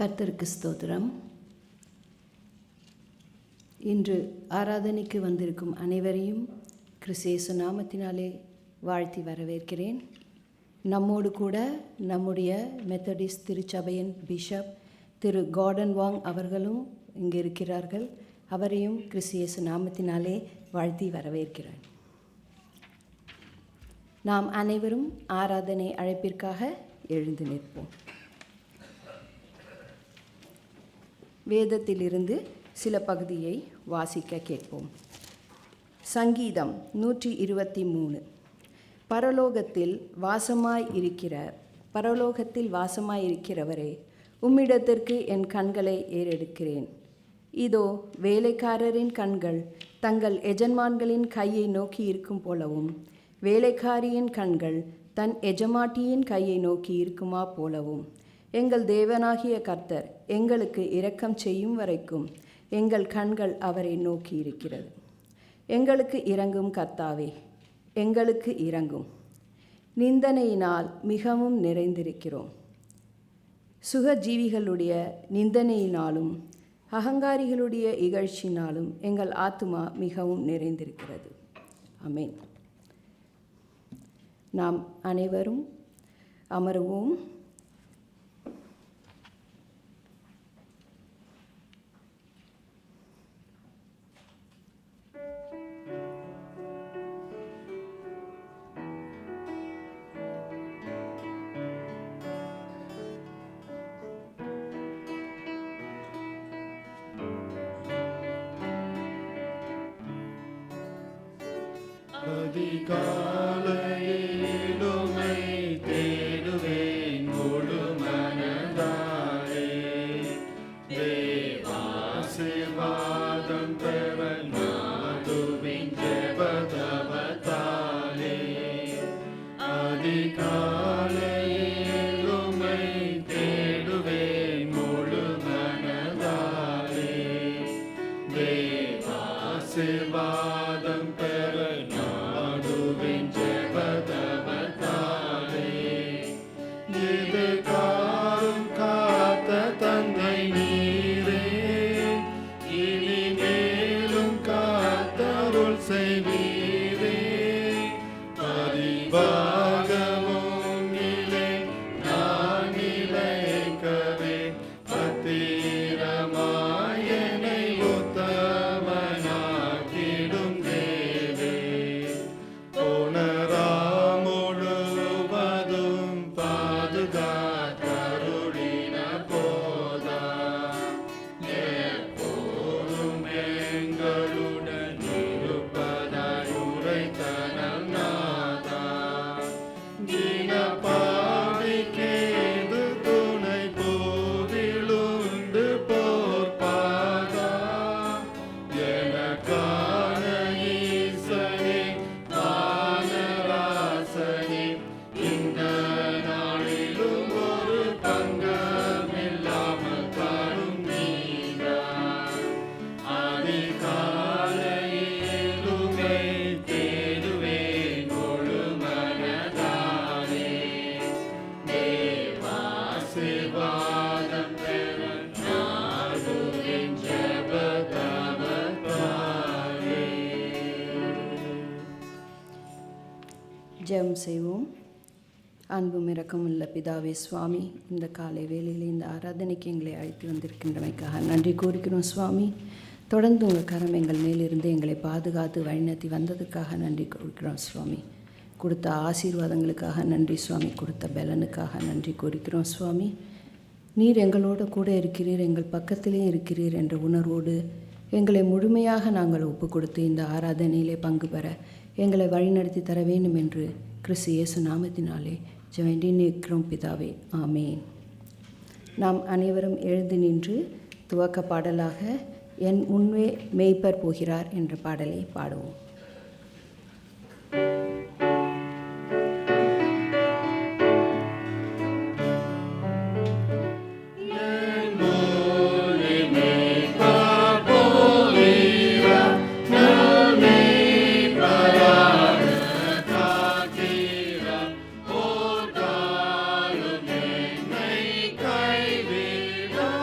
கர்த்தருக்கு ஸ்தோத்திரம். இன்று ஆராதனைக்கு வந்திருக்கும் அனைவரையும் கிறிஸ்து இயேசு நாமத்தினாலே வாழ்த்தி வரவேற்கிறேன். நம்மோடு கூட நம்முடைய மெத்தடிஸ்ட் திருச்சபையின் பிஷப் திரு கார்டன் வாங் அவர்களும் இங்கே இருக்கிறார்கள். அவரையும் கிறிஸ்து இயேசு நாமத்தினாலே வாழ்த்தி வரவேற்கிறேன். நாம் அனைவரும் ஆராதனை அழைப்பிற்காக எழுந்து நிற்போம். வேதத்திலிருந்து சில பகுதியை வாசிக்க கேட்போம். சங்கீதம் 123. பரலோகத்தில் வாசமாயிருக்கிறவரே, உம்மிடத்திற்கு என் கண்களை ஏறெடுக்கிறேன். இதோ வேலைக்காரரின் கண்கள் தங்கள் எஜமான்களின் கையை நோக்கி இருக்கும் போலவும், வேலைக்காரியின் கண்கள் தன் எஜமாட்டியின் கையை நோக்கி இருக்குமா போலவும், எங்கள் தேவனாகிய கர்த்தர் எங்களுக்கு இரக்கம் செய்யும் வரைக்கும் எங்கள் கண்கள் அவரை நோக்கி இருக்கிறது. எங்களுக்கு இரங்கும் கர்த்தாவே, எங்களுக்கு இரங்கும். நிந்தனையினால் மிகவும் நிறைந்திருக்கிறோம். சுகஜீவிகளுடைய நிந்தனையினாலும் அகங்காரிகளுடைய இகழ்ச்சியினாலும் எங்கள் ஆத்துமா மிகவும் நிறைந்திருக்கிறது. ஆமென். நாம் அனைவரும் அமருவோம். அதிகாலையிலுமை தேடுவேன் முழு மனதாலே, தேவாசீர்வாதம் பெற நாடுவின் ஜெபதவத்தாலே. அதிகாலையிலுமை தேடுவேன் முழு மனதாலே, தேவாசீர்வாதம் பெற ஜெபம் செய்வோம். அன்பும் இரக்கமுள்ள பிதாவே சுவாமி, இந்த காலை வேளையில் இந்த ஆராதனைக்கு எங்களை அழைத்து வந்திருக்கின்றமைக்காக நன்றி கூறுகிறோம் சுவாமி. தொடர்ந்து உங்கள் கரம் எங்கள் மேலிருந்து எங்களை பாதுகாத்து வழிநடத்தி வந்ததுக்காக நன்றி கூறுகிறோம் சுவாமி. கொடுத்த ஆசீர்வாதங்களுக்காக நன்றி சுவாமி. கொடுத்த பலனுக்காக நன்றி கூறுகிறோம் சுவாமி. நீர் எங்களோட கூட இருக்கிறீர், எங்கள் பக்கத்திலே இருக்கிறீர் என்ற உணர்வோடு எங்களை முழுமையாக நாங்கள் ஒப்பு கொடுத்து இந்த ஆராதனையிலே பங்கு பெற எங்களை வழிநடத்தி தர வேண்டும் என்று கிறிஸ்து இயேசு நாமத்தினாலே வேண்டி நிற்கிறோம் பிதாவே. ஆமேன். நாம் அனைவரும் எழுந்து நின்று துவக்க பாடலாக என் முன்னே மேய்ப்பர் போகிறார் என்ற பாடலை பாடுவோம். Oh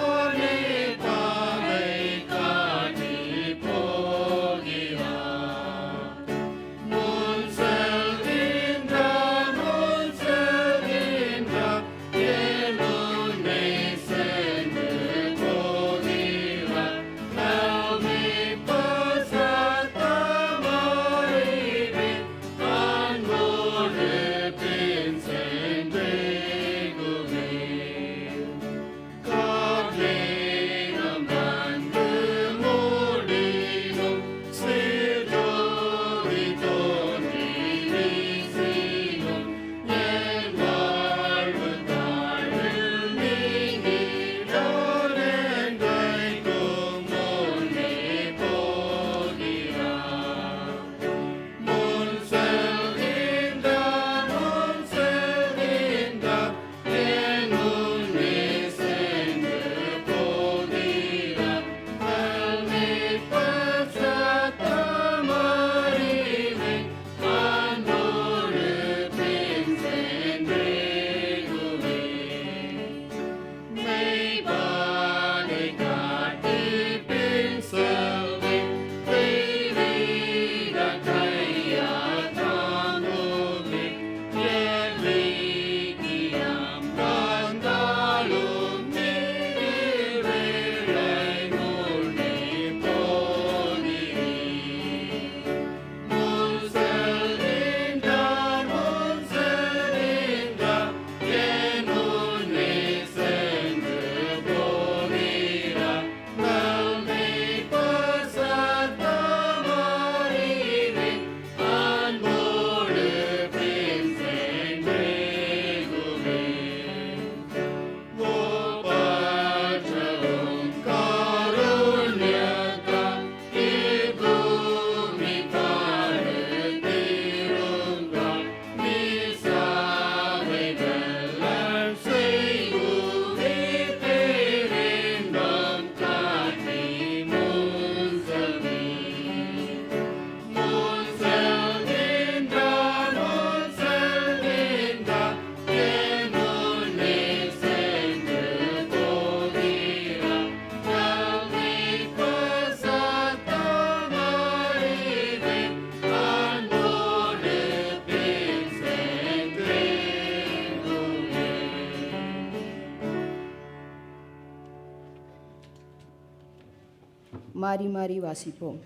மாறி மாறி வாசிப்போம்.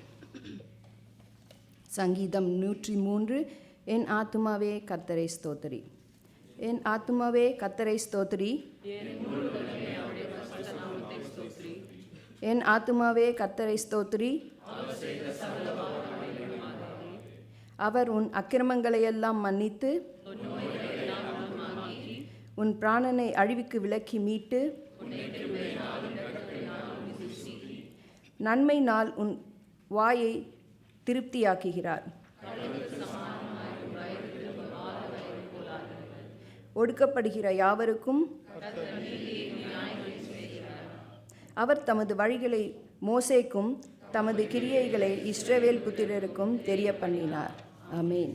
சங்கீதம் 103. என் ஆத்துமாவே கர்த்தரை ஸ்தோத்திரி. என் ஆத்துமாவே கர்த்தரை ஸ்தோத்திரி. என் ஆத்துமாவே கர்த்தரை ஸ்தோத்திரி. அவர் உன் அக்கிரமங்களையெல்லாம் மன்னித்து உன் பிராணனை அழிவுக்கு விலக்கி மீட்டு நன்மை நாள் உன் வாயை திருப்தியாக்குகிறார். ஒடுக்கப்படுகிற யாவருக்கும் அவர் தமது வழிகளை மோசேக்கும் தமது கிரியைகளை இஸ்ரவேல் புத்திரருக்கும் தெரிய பண்ணினார். ஆமென்.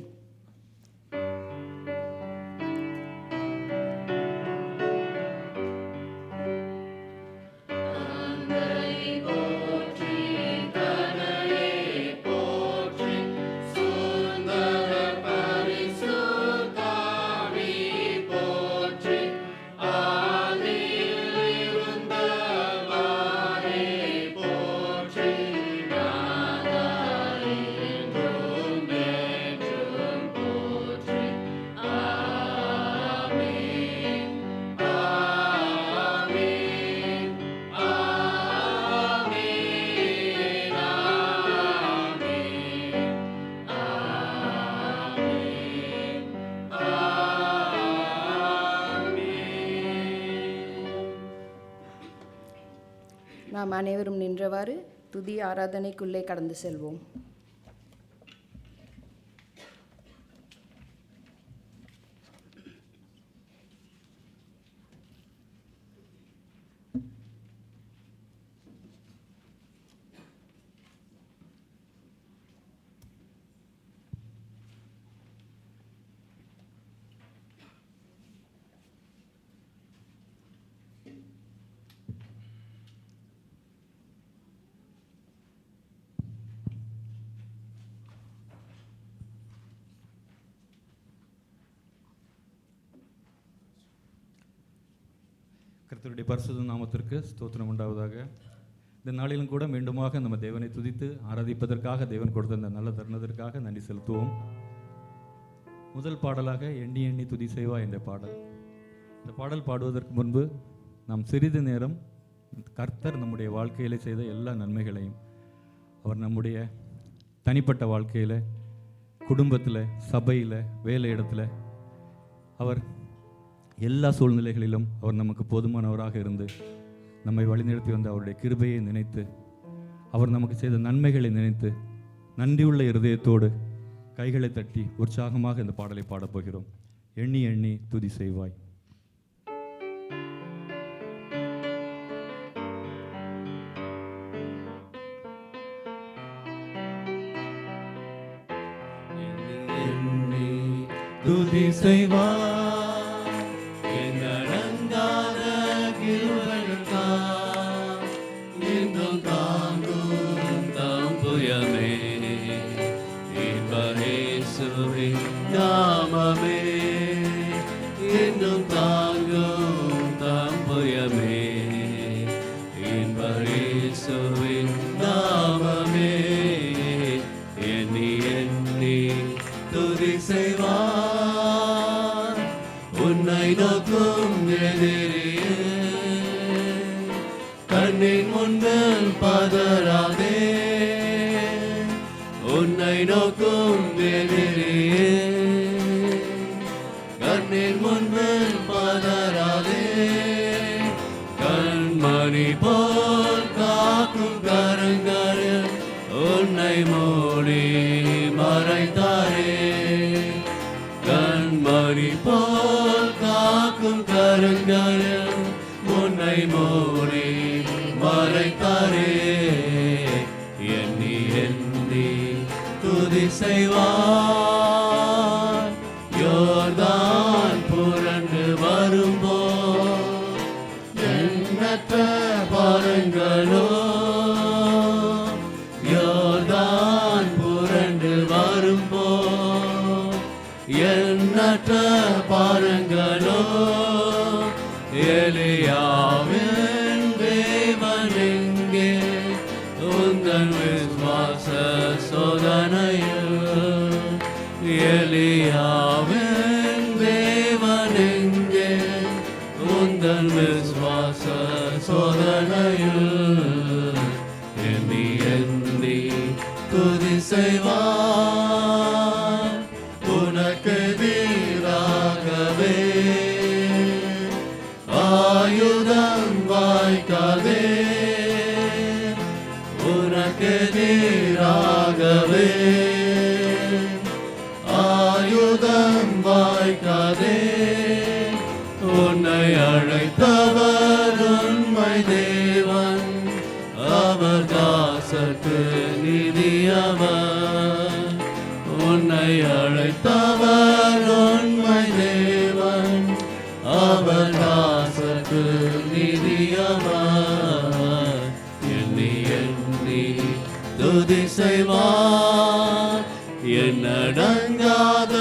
நாம் அனைவரும் நின்றவாறு துதி ஆராதனைக்குள்ளே கடந்து செல்வோம். கர்த்தருடைய பரிசுத்த நாமத்திற்கு ஸ்தோத்திரம் உண்டாவதாக. இந்த நாளிலும் கூட மீண்டுமாக நம்ம தேவனை துதித்து ஆராதிப்பதற்காக தேவன் கொடுத்த இந்த நல்ல தருணத்திற்காக நன்றி செலுத்துவோம். முதல் பாடலாக எண்ணி எண்ணி துதி செய்வா என்ற பாடல். இந்த பாடல் பாடுவதற்கு முன்பு நாம் சிறிது நேரம் கர்த்தர் நம்முடைய வாழ்க்கையில் செய்த எல்லா நன்மைகளையும், அவர் நம்முடைய தனிப்பட்ட வாழ்க்கையில், குடும்பத்தில், சபையில், வேலை இடத்துல, அவர் எல்லா சூழ்நிலைகளிலும் அவர் நமக்கு போதுமானவராக இருந்து நம்மை வழிநடத்தி வந்த அவருடைய கிருபையை நினைத்து, அவர் நமக்கு செய்த நன்மைகளை நினைத்து, நன்றியுள்ள இருதயத்தோடு கைகளை தட்டி உற்சாகமாக இந்த பாடலை பாடப்போகிறோம். எண்ணி எண்ணி துதி செய்வாய். துதி செய்வாய் என் அடங்காத கிருபைகளுக்காய், இன்னும் தாங்கும் தாம் புயமே இயேசுவின் நாமமே, இன்னும் தாங்கும் தாம் புயமே இயேசுவின் நாமமே. எண்ணி எண்ணி துதி செய்வார் உன்னை நோக்கும் எதிரியே, கண்ணின் முன்பில் பதறாதே. உன்னை நோக்கும் எதிரியே, கண்ணின் முன்பில் பதறாதே. கண்மணி போல் காக்கும் கரங்களில் உன்னை மூடி மறைத்தாரே. கண்மணி போல் காக்கும் கரங்களில் உன்னை மூடி மறைத்தாரே. எண்ணி எண்ணி துதி செய்வார் யோர்தான் புரண்டு வரும்போது, எண்ணற்ற பாருங்களோ யோர்தான் புரண்டு வரும்போது, எண்ணற்ற பாருங்களோ எலியாவின் தேவன் எங்கே, உன் உந்தன் விசுவாச சோதனையில் எலியாவின் தேவன் எங்கே உந்தன் விசுவாச சோதனையில் எண்ணி எண்ணி துதி செய்வார் உனக்கு எதிராகவே ஆயுதம் வாய்க்காதே உனக்கு எதிராகவே ஆயுதம் வாய்க்காதே உன்னை அழைத்தவர் உண்மை தேவன் அவர் தாசர்க்கு நிதியவர் உன்னை அழைத்தவர் உண்மை தேவன் அவர் தாசர்க்கு நிதியவர் எண்ணி எண்ணி துதி செய்வார் என்னடங்காத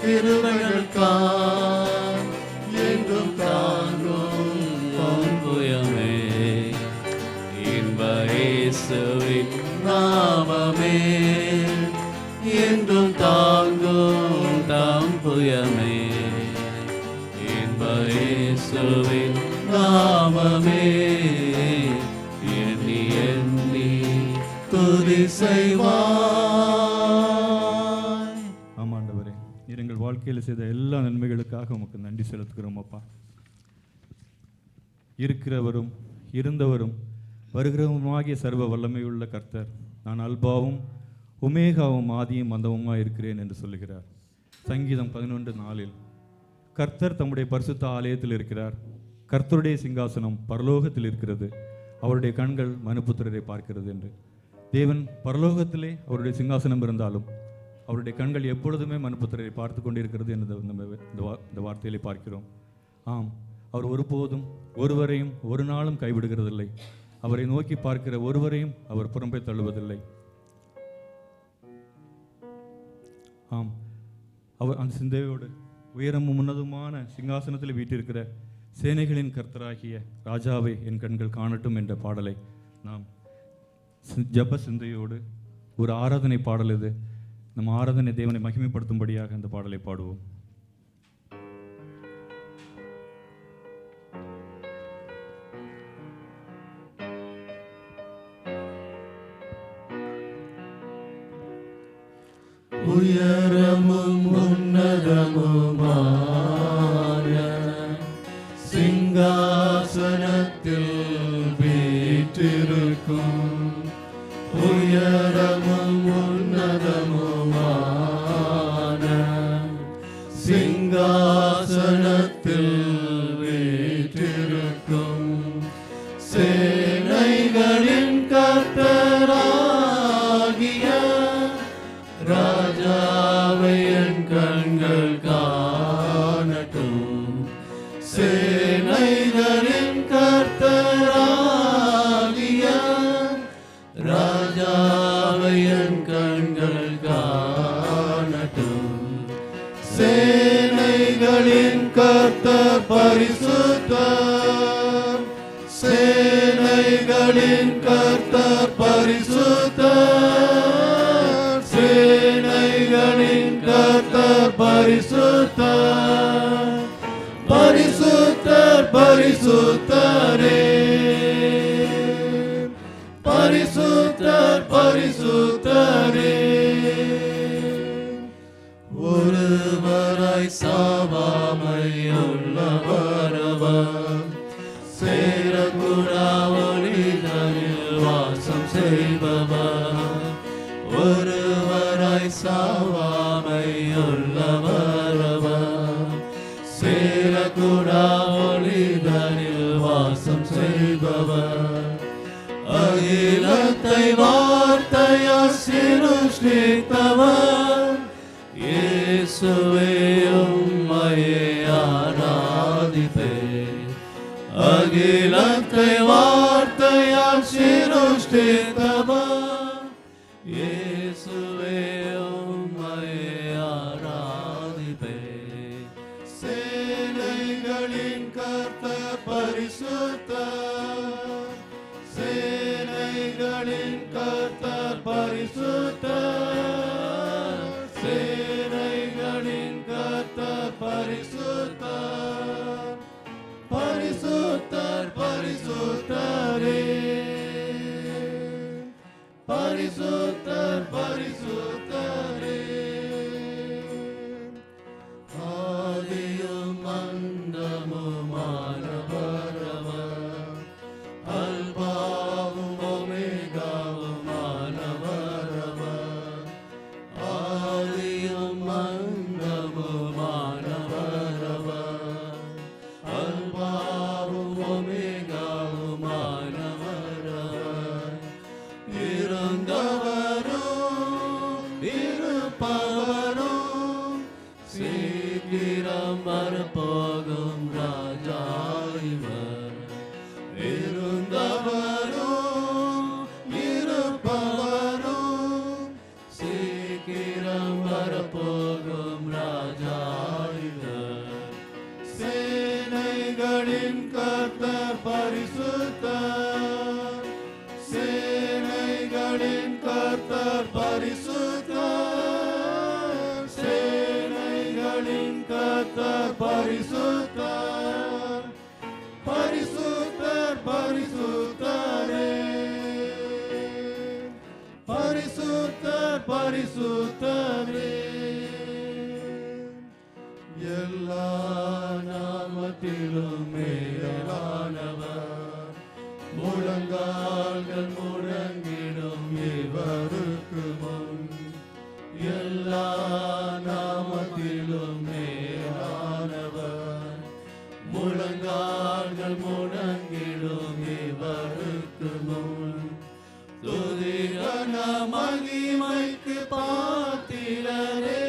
கிருபைகளுக்காய் என்றும் தாங்கும் பொன்புயமே இன்ப இயேசுவின் நாமமே என்றும் தாங்கும் தம்புயமே இன்ப இயேசுவின் நாமமே எண்ணி எண்ணி துதி செய்வாய். ஆமாண்டவரே, நீர் எங்கள் வாழ்க்கையில் செய்த எல்லா நன்மைகளுக்காக உமக்கு நன்றி செலுத்துகிறோம் அப்பா. இருக்கிறவரும் இருந்தவரும் வருகிறவருமாகிய சர்வ வல்லமையுள்ள கர்த்தர், நான் அல்பாவும் ஒமேகாவும் ஆதியும் அந்தவுமாக இருக்கிறேன் என்று சொல்லுகிறார். சங்கீதம் 11:4 கர்த்தர் தம்முடைய பரிசுத்த ஆலயத்தில் இருக்கிறார், கர்த்தருடைய சிங்காசனம் பரலோகத்தில் இருக்கிறது, அவருடைய கண்கள் மனுபுத்திரரை பார்க்கிறது என்று. தேவன் பரலோகத்திலே அவருடைய சிங்காசனம் இருந்தாலும் அவருடைய கண்கள் எப்பொழுதுமே மனுபுத்திரரை பார்த்து கொண்டிருக்கிறது என்று இந்த வார்த்தையிலே பார்க்கிறோம். ஆம், அவர் ஒருபோதும் ஒருவரையும் ஒரு நாளும் கைவிடுகிறதில்லை. அவரை நோக்கி பார்க்கிற ஒருவரையும் அவர் புறம்பே தள்ளுவதில்லை. ஆம், அவர் அந்த சிந்தையோடு உயரமும் உன்னதமான சிங்காசனத்தில் வீட்டிருக்கிற சேனைகளின் கர்த்தராகிய ராஜாவை என் கண்கள் காணட்டும் என்ற பாடலை நாம் ஜப சிந்தையோடு ஒரு ஆராதனை பாடல் இது. நம்ம ஆராதனை தேவனை மகிமைப்படுத்தும்படியாக இந்த பாடலை பாடுவோம். உயரமும் உன்னதமுமான சிங்காசனத்தில் வீற்றிருக்கும் உயரமும் உன்னதமுமான சிங்காசனத்தில் வீற்றிருக்கும் சேனைகளின் கர்த்தராகிய ராஜாவை என் கண்கள் காணட்டும். சேனைகளின் கர்த்தராகிய ராஜாவை என் கண்கள் காணட்டும். சேனைகளின் கர்த்தர் பரிசுத்தர், சேனைகளின் கர்த்தர் பரிசுத்தர், சேனைகளின் கர்த்தர் பரிசுத்தர், பரிசுத்தர் பரிசுத்தரே, பரிசுத்தர் பரிசுத்தரே. ஒருவராய் சாவாமையுள்ளவரவர், சேரக்கூடா ஒளிதனில் வாசம் செய்பவர். ஒருவராய் சாவாமையுள்ளவரவர், சேரக்கூடா ஒளிதனில் வாசம் செய்பவர். அகிலத்தை வார்த்தையால் சிருஷ்டித்தவர், இயேசுவே உம்மையே ஆராதிப்பேன். அகிலத்தை வார்த்தையால் சிருஷ்டித்தவர், இயேசுவே உம்மையே ஆராதிப்பேன். சேனைகளின் கர்த்தர் பரிசுத்தர், சேனை சேனைகளின் கர்த்தர் பரிசுத்தர், சேனைகளின் கர்த்தர் பரிசுத்தர், பரிசுத்தர் பரிசுத்தரே, பரிசுத்தர் பரிசுத்தரே. ஆதியும் அந்தமுமானவரவர், அல்பாவும் ஒமேகாவுமானவரவர், ஆதியும் அந்தமுமானவரவர், அல்பாவும் ஒமேகாவுமானவரவர், இருந்தவரும் இருப்பவரும் சீக்கிரம் வரப்போகும் ராஜா இவர். இருந்தவரும் இருப்பவரும் சீக்கிரம் வரப்போகும் ராஜா இவர். சேனைகளின் கர்த்தர் பரிசுத்தர், சேனைகளின் கர்த்தர் பரிசுத்தர், சேனைகளின் கர்த்தர் பரிசுத்தர், பரிசுத்தர் பரிசுத்தரே, பரிசுத்தர் பரிசுத்தரே. எல்லா நாமத்திலும் மேலானவர், முழங்கால்கள் முழங்கிடும் இவருக்கு முன். எல்லா நாமத்திலும் மேலானவர், முழங்கால்கள் முழங்கிடும் இவருக்கு முன். துதிகன மகிமைக்கு பாத்திரரே,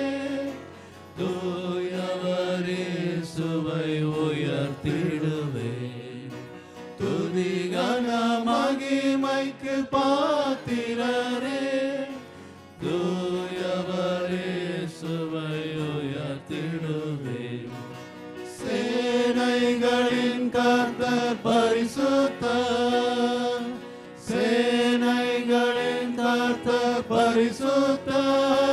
தூயவரே சுவை உயர்த்திடுவேன். துதிகன மகிமைக்கு பாத்திரரே, தூயவரே சுவை உயர்த்திடுவேன். சேனைகளின் கர்த்தர் பரிசுத்தர், சேனைகளின் கர்த்தர் பரிசுத்தர்,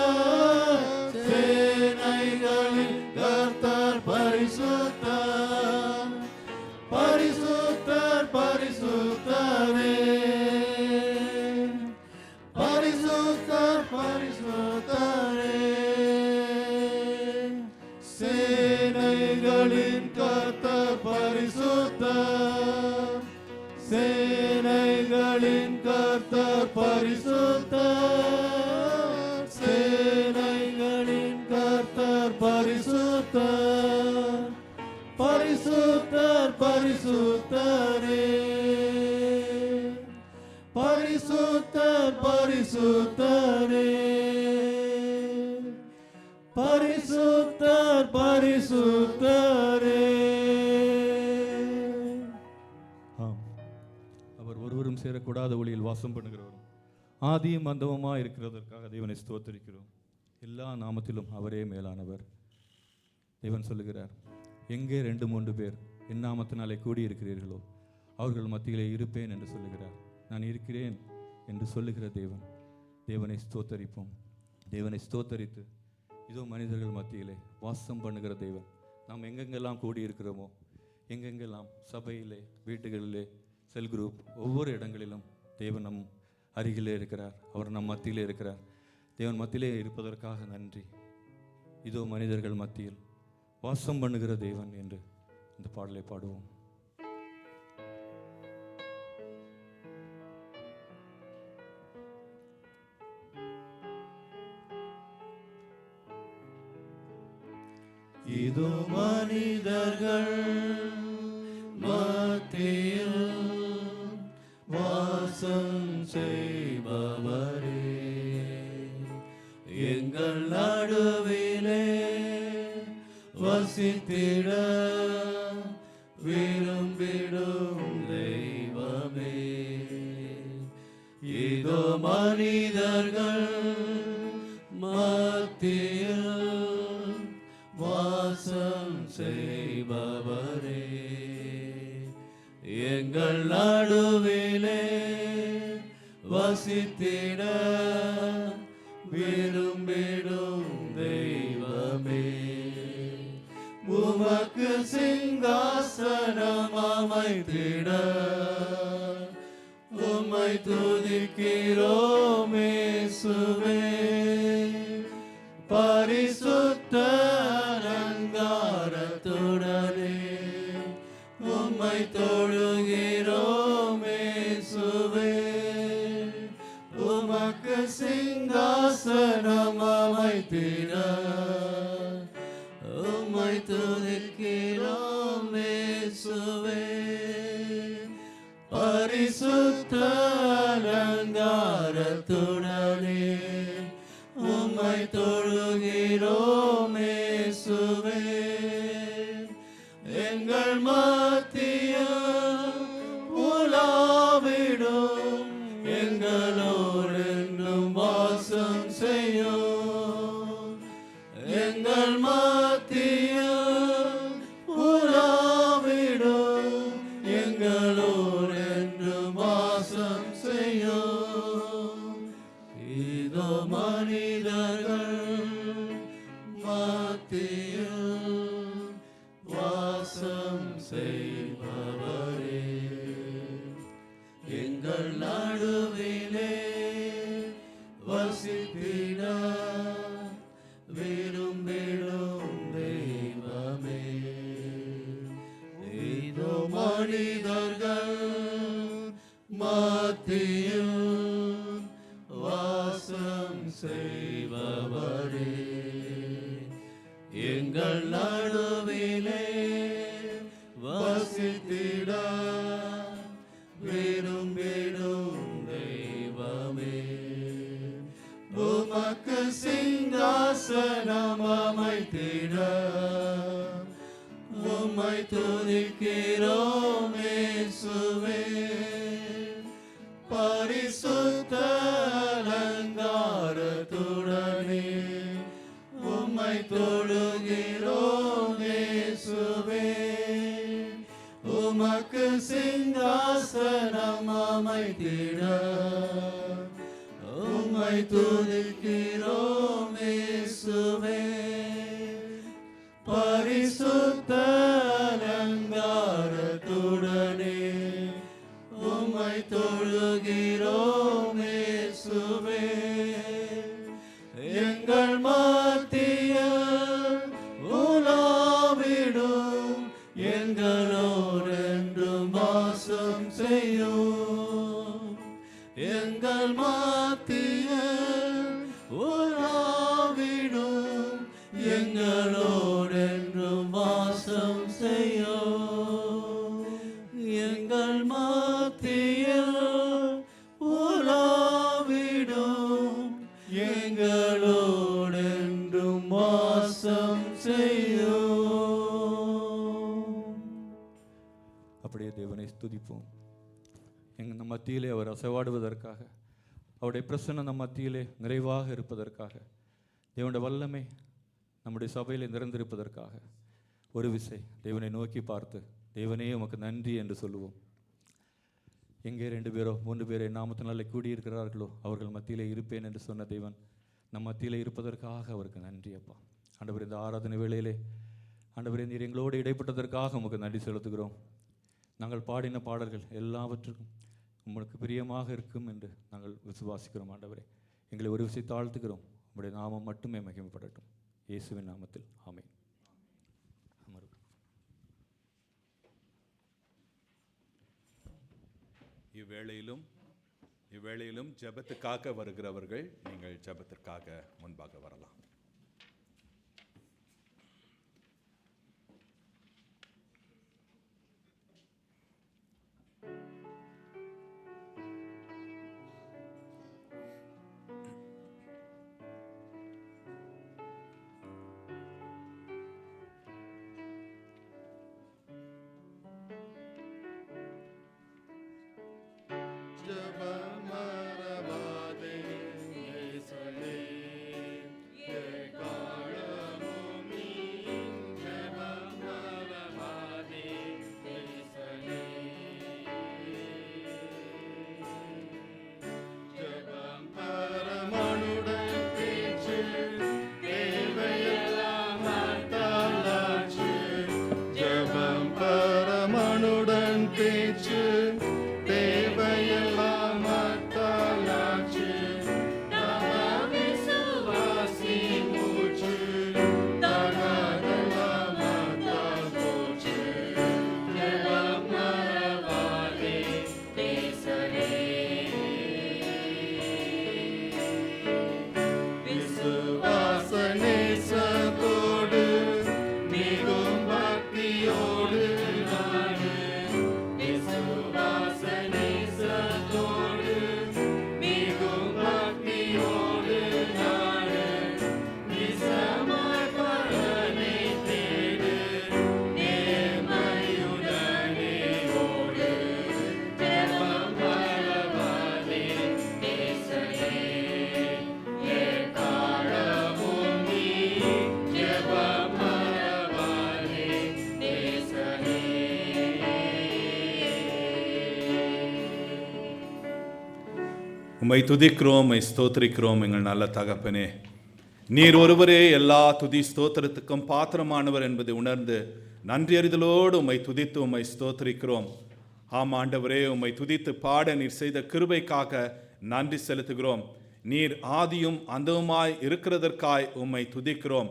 சேனைகளின் கர்த்தர் பரிசுத்தர், பரிசுத்தர் பரிசுத்தரே, பரிசுத்தர் பரிசுத்தரே. சேனைகளின் கர்த்தர் பரிசுத்தர், சேனைகளின் கர்த்தர் பரிசுத்தர், சேனைகளின் கர்த்தர் பரிசுத்தர், பரிசுத்தர் பரிசுத்தரே, பரிசுத்தர் பரிசுத்தரே, பரிசுத்தர் பரிசுத்தரே. ஆம், அவர் ஒருவரும் சேரக்கூடாத ஒளியில் வாசம் பண்ணுகிறவரும் ஆதியும் அந்தமுமாக இருக்கிறதற்காக தேவனை ஸ்தோத்தரிக்கிறோம். எல்லா நாமத்திலும் அவரே மேலானவர். தேவன் சொல்லுகிறார், எங்கே 2-3 பேர் என் நாமத்தினாலே கூடியிருக்கிறீர்களோ அவர்கள் மத்தியிலே இருப்பேன் என்று சொல்லுகிறார். நான் இருக்கிறேன் என்று சொல்லுகிற தேவன். தேவனை ஸ்தோத்தரிப்போம். தேவனை ஸ்தோத்தரித்து இதோ மனிதர்கள் மத்தியிலே வாசம் பண்ணுகிற தேவன். நாம் எங்கெங்கெல்லாம் கூடியிருக்கிறோமோ, எங்கெங்கெல்லாம் சபையிலே, வீட்டுகளிலே, செல் குரூப், ஒவ்வொரு இடங்களிலும் தேவன் நம் அருகிலே இருக்கிறார். அவர் நம் மத்தியிலே இருக்கிறார். தேவன் மத்தியிலே இருப்பதற்காக நன்றி. இதோ மனிதர்கள் மத்தியில் வாசம் பண்ணுகிற தேவன் என்று இந்த பாடலை பாடுவோம். இதோ மனிதர்கள் மத்தியில் வாசம் செய்பவரே, எங்கள் நடுவிலே வசித்திட விரும்பிடும் தெய்வமே. இதோ மனிதர்கள் மத்தியில் வாசம் செய்பவரே, எங்கள் நடுவிலே வசித்திட விரும்பிடும் தெய்வமே, உமக்கு சிங்காசனம் அமைத்திட உம்மை துதிக்கிறோம் இயேசுவே. பரிசுத்த அலங்காரத்துடனே உம்மை தொழுகிறோம் இயேசுவே. உமக்கு சிங்காசனம் அமைத்திட உம்மை துதிக்கிறோம் இயேசுவே. பரிசுத்த அலங்காரத்துடனே உம்மை தொழுகிறோம் இயேசுவே. எங்கள் மத்தியில் உலாவிடும் எங்களோடு என்றும் வாசம் செய்யும். எங்கள் மத்தியில் உலாவிடும் எங்களோடு என்றும் வாசம் செய்யும். இதோ மனிதர்கள் மத்தியில் வாசம் செய்பவரே, எங்கள் நடுவிலே வசித்திட விரும்பிடும் தெய்வமே. இதோ மனிதர்கள் மத்தியில் வாசம் செய்பவரே, எங்கள் நடுவிலே வசித்திட விரும்பிடும் தெய்வமே. உமக்கு சிங்காசனம் அமைத்திட உம்மை துதிக்கிறோம் இயேசுவே. பரிசுத்த அலங்காரத்துடனே உம்மை தொழுகிறோம் இயேசுவே. உமக்கு சிங்காசனம் அமைத்திட உம்மை துதிக்கிறோம் இயேசுவே. பரிசுத்த அலங்காரத்துடனே உம்மை தொழுகிறோம் இயேசுவே. எங்கள் மத்தியில் உலாவிடும் எங்களோடு என்றும் வாசம் செய்யும். எங்கள் மத்தியில் உலாவிடும் எங்களோடு என்றும் வாசம் செய்யும். எங்கள் மத்தியில் உலாவிடும் எங்களோடு என்றும் வாசம் செய்யும். அப்படியே தேவனை ஸ்துதிப்போம். நம் மத்தியிலே அவர் அசைவாடுவதற்காக, அவருடைய பிரசன்னம் நம் மத்தியிலே நிறைவாக இருப்பதற்காக, தேவனுடைய வல்லமை நம்முடைய சபையிலே நிறைந்திருப்பதற்காக ஒரு விசை தேவனை நோக்கி பார்த்து, தேவனே உமக்கு நன்றி என்று சொல்லுவோம். எங்கே 2 பேரோ 3 பேரை நாமத்தினாலே கூடியிருக்கிறார்களோ அவர்கள் மத்தியிலே இருப்பேன் என்று சொன்ன தேவன் நம் மத்தியிலே இருப்பதற்காக அவருக்கு நன்றி அப்பா. ஆண்டவர், இந்த ஆராதனை வேளையிலே ஆண்டவரே நீர் எங்களோடு இடைப்பட்டதற்காக உமக்கு நன்றி செலுத்துகிறோம். நாங்கள் பாடின பாடல்கள் எல்லாவற்றுக்கும் உங்களுக்கு பிரியமாக இருக்கும் என்று நாங்கள் விசுவாசிக்கிறோம். ஆண்டவரே, எங்களை ஒரு விசை தாழ்த்துக்கிறோம். உங்களுடைய நாமம் மட்டுமே மகிமைப்படட்டும். இயேசுவின் நாமத்தில் ஆமென். இவ்வேளையிலும் ஜெபத்துக்காக வருகிறவர்கள் நீங்கள் ஜெபத்திற்காக முன்பாக வரலாம். Yeah. உம்மை துதிக்கிறோம், உம்மை ஸ்தோத்திரிக்கிறோம் எங்கள் நல்ல தகப்பனே. நீர் ஒருவரே எல்லா துதி ஸ்தோத்திரத்துக்கும் பாத்திரமானவர் என்பதை உணர்ந்து நன்றி அறிதலோடு உம்மை துதித்து உம்மை ஸ்தோத்திரிக்கிறோம். ஆம் ஆண்டவரே, உம்மை துதித்து பாட நீர் செய்த கிருபைக்காக நன்றி செலுத்துகிறோம். நீர் ஆதியும் அந்தவுமாய் இருக்கிறதற்காய் உம்மை துதிக்கிறோம்.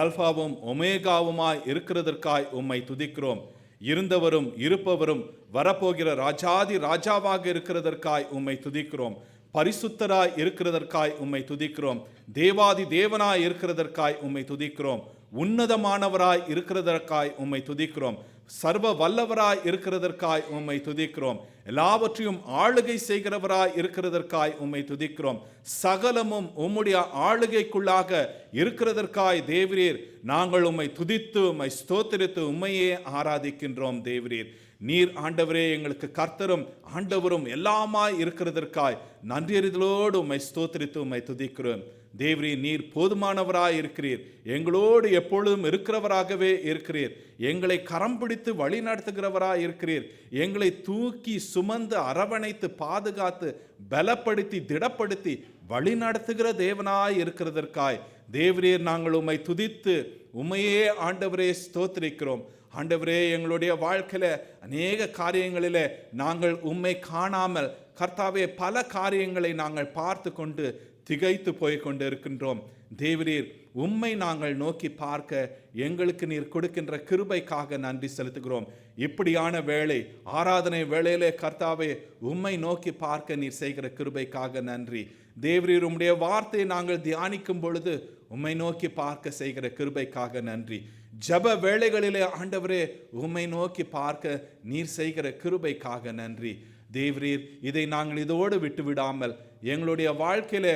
ஆல்பாவும் ஒமேகாவுமாய் இருக்கிறதற்காய் உம்மை துதிக்கிறோம். இருந்தவரும் இருப்பவரும் வரப்போகிற ராஜாதி ராஜாவாக இருக்கிறதற்காய் உம்மை துதிக்கிறோம். பரிசுத்தராய் இருக்கிறதற்காய் உம்மை துதிக்கிறோம். தேவாதி தேவனாய் இருக்கிறதற்காய் உம்மை துதிக்கிறோம். உன்னதமானவராய் இருக்கிறதற்காய் உம்மை துதிக்கிறோம். சர்வ வல்லவராய் இருக்கிறதற்காய் உம்மை துதிக்கிறோம். எல்லாவற்றையும் ஆளுகை செய்கிறவராய் இருக்கிறதற்காய் உம்மை துதிக்கிறோம். சகலமும் உம்முடைய ஆளுகைக்குள்ளாக இருக்கிறதற்காய் தேவரீர் நாங்கள் உம்மை துதித்து உம்மை ஸ்தோத்திரித்து உம்மையே ஆராதிக்கின்றோம். தேவரீர் நீர் ஆண்டவரே எங்களுக்கு கர்த்தரும் ஆண்டவரும் எல்லாமாய் இருக்கிறதற்காய் நன்றியறிதலோடு உம்மை ஸ்தோத்திரித்து உம்மை துதிக்கிறோம். தேவரீ நீர் போதுமானவராய் இருக்கிறீர். எங்களோடு எப்பொழுதும் இருக்கிறவராகவே இருக்கிறீர். எங்களை கரம் பிடித்து வழி நடத்துகிறவராய் இருக்கிறீர். எங்களை தூக்கி சுமந்து அரவணைத்து பாதுகாத்து பலப்படுத்தி திடப்படுத்தி வழி நடத்துகிற தேவனாய் இருக்கிறதற்காய் தேவரீர் நாங்கள் உம்மை துதித்து உம்மையே ஆண்டவரே ஸ்தோத்திரிக்கிறோம். ஆண்டவரே, எங்களுடைய வாழ்க்கையில அநேக காரியங்களிலே நாங்கள் உம்மை காணாமல் கர்த்தாவே பல காரியங்களை நாங்கள் பார்த்து கொண்டு திகைத்து போய் கொண்டு இருக்கின்றோம். தேவரீர் உம்மை நாங்கள் நோக்கி பார்க்க எங்களுக்கு நீர் கொடுக்கின்ற கிருபைக்காக நன்றி செலுத்துகிறோம். இப்படியான வேளை ஆராதனை வேளையிலே கர்த்தாவே உம்மை நோக்கி பார்க்க நீர் செய்கிற கிருபைக்காக நன்றி. தேவரீர் உம்முடைய வார்த்தையை நாங்கள் தியானிக்கும் பொழுது உம்மை நோக்கி பார்க்க செய்கிற கிருபைக்காக நன்றி. ஜப வேளைகளிலே ஆண்டவரே உம்மை நோக்கி பார்க்க நீர் செய்கிற கிருபைக்காக நன்றி. தேவரீர் இதை நாங்கள் இதோடு விட்டு விடாமல் எங்களுடைய வாழ்க்கையில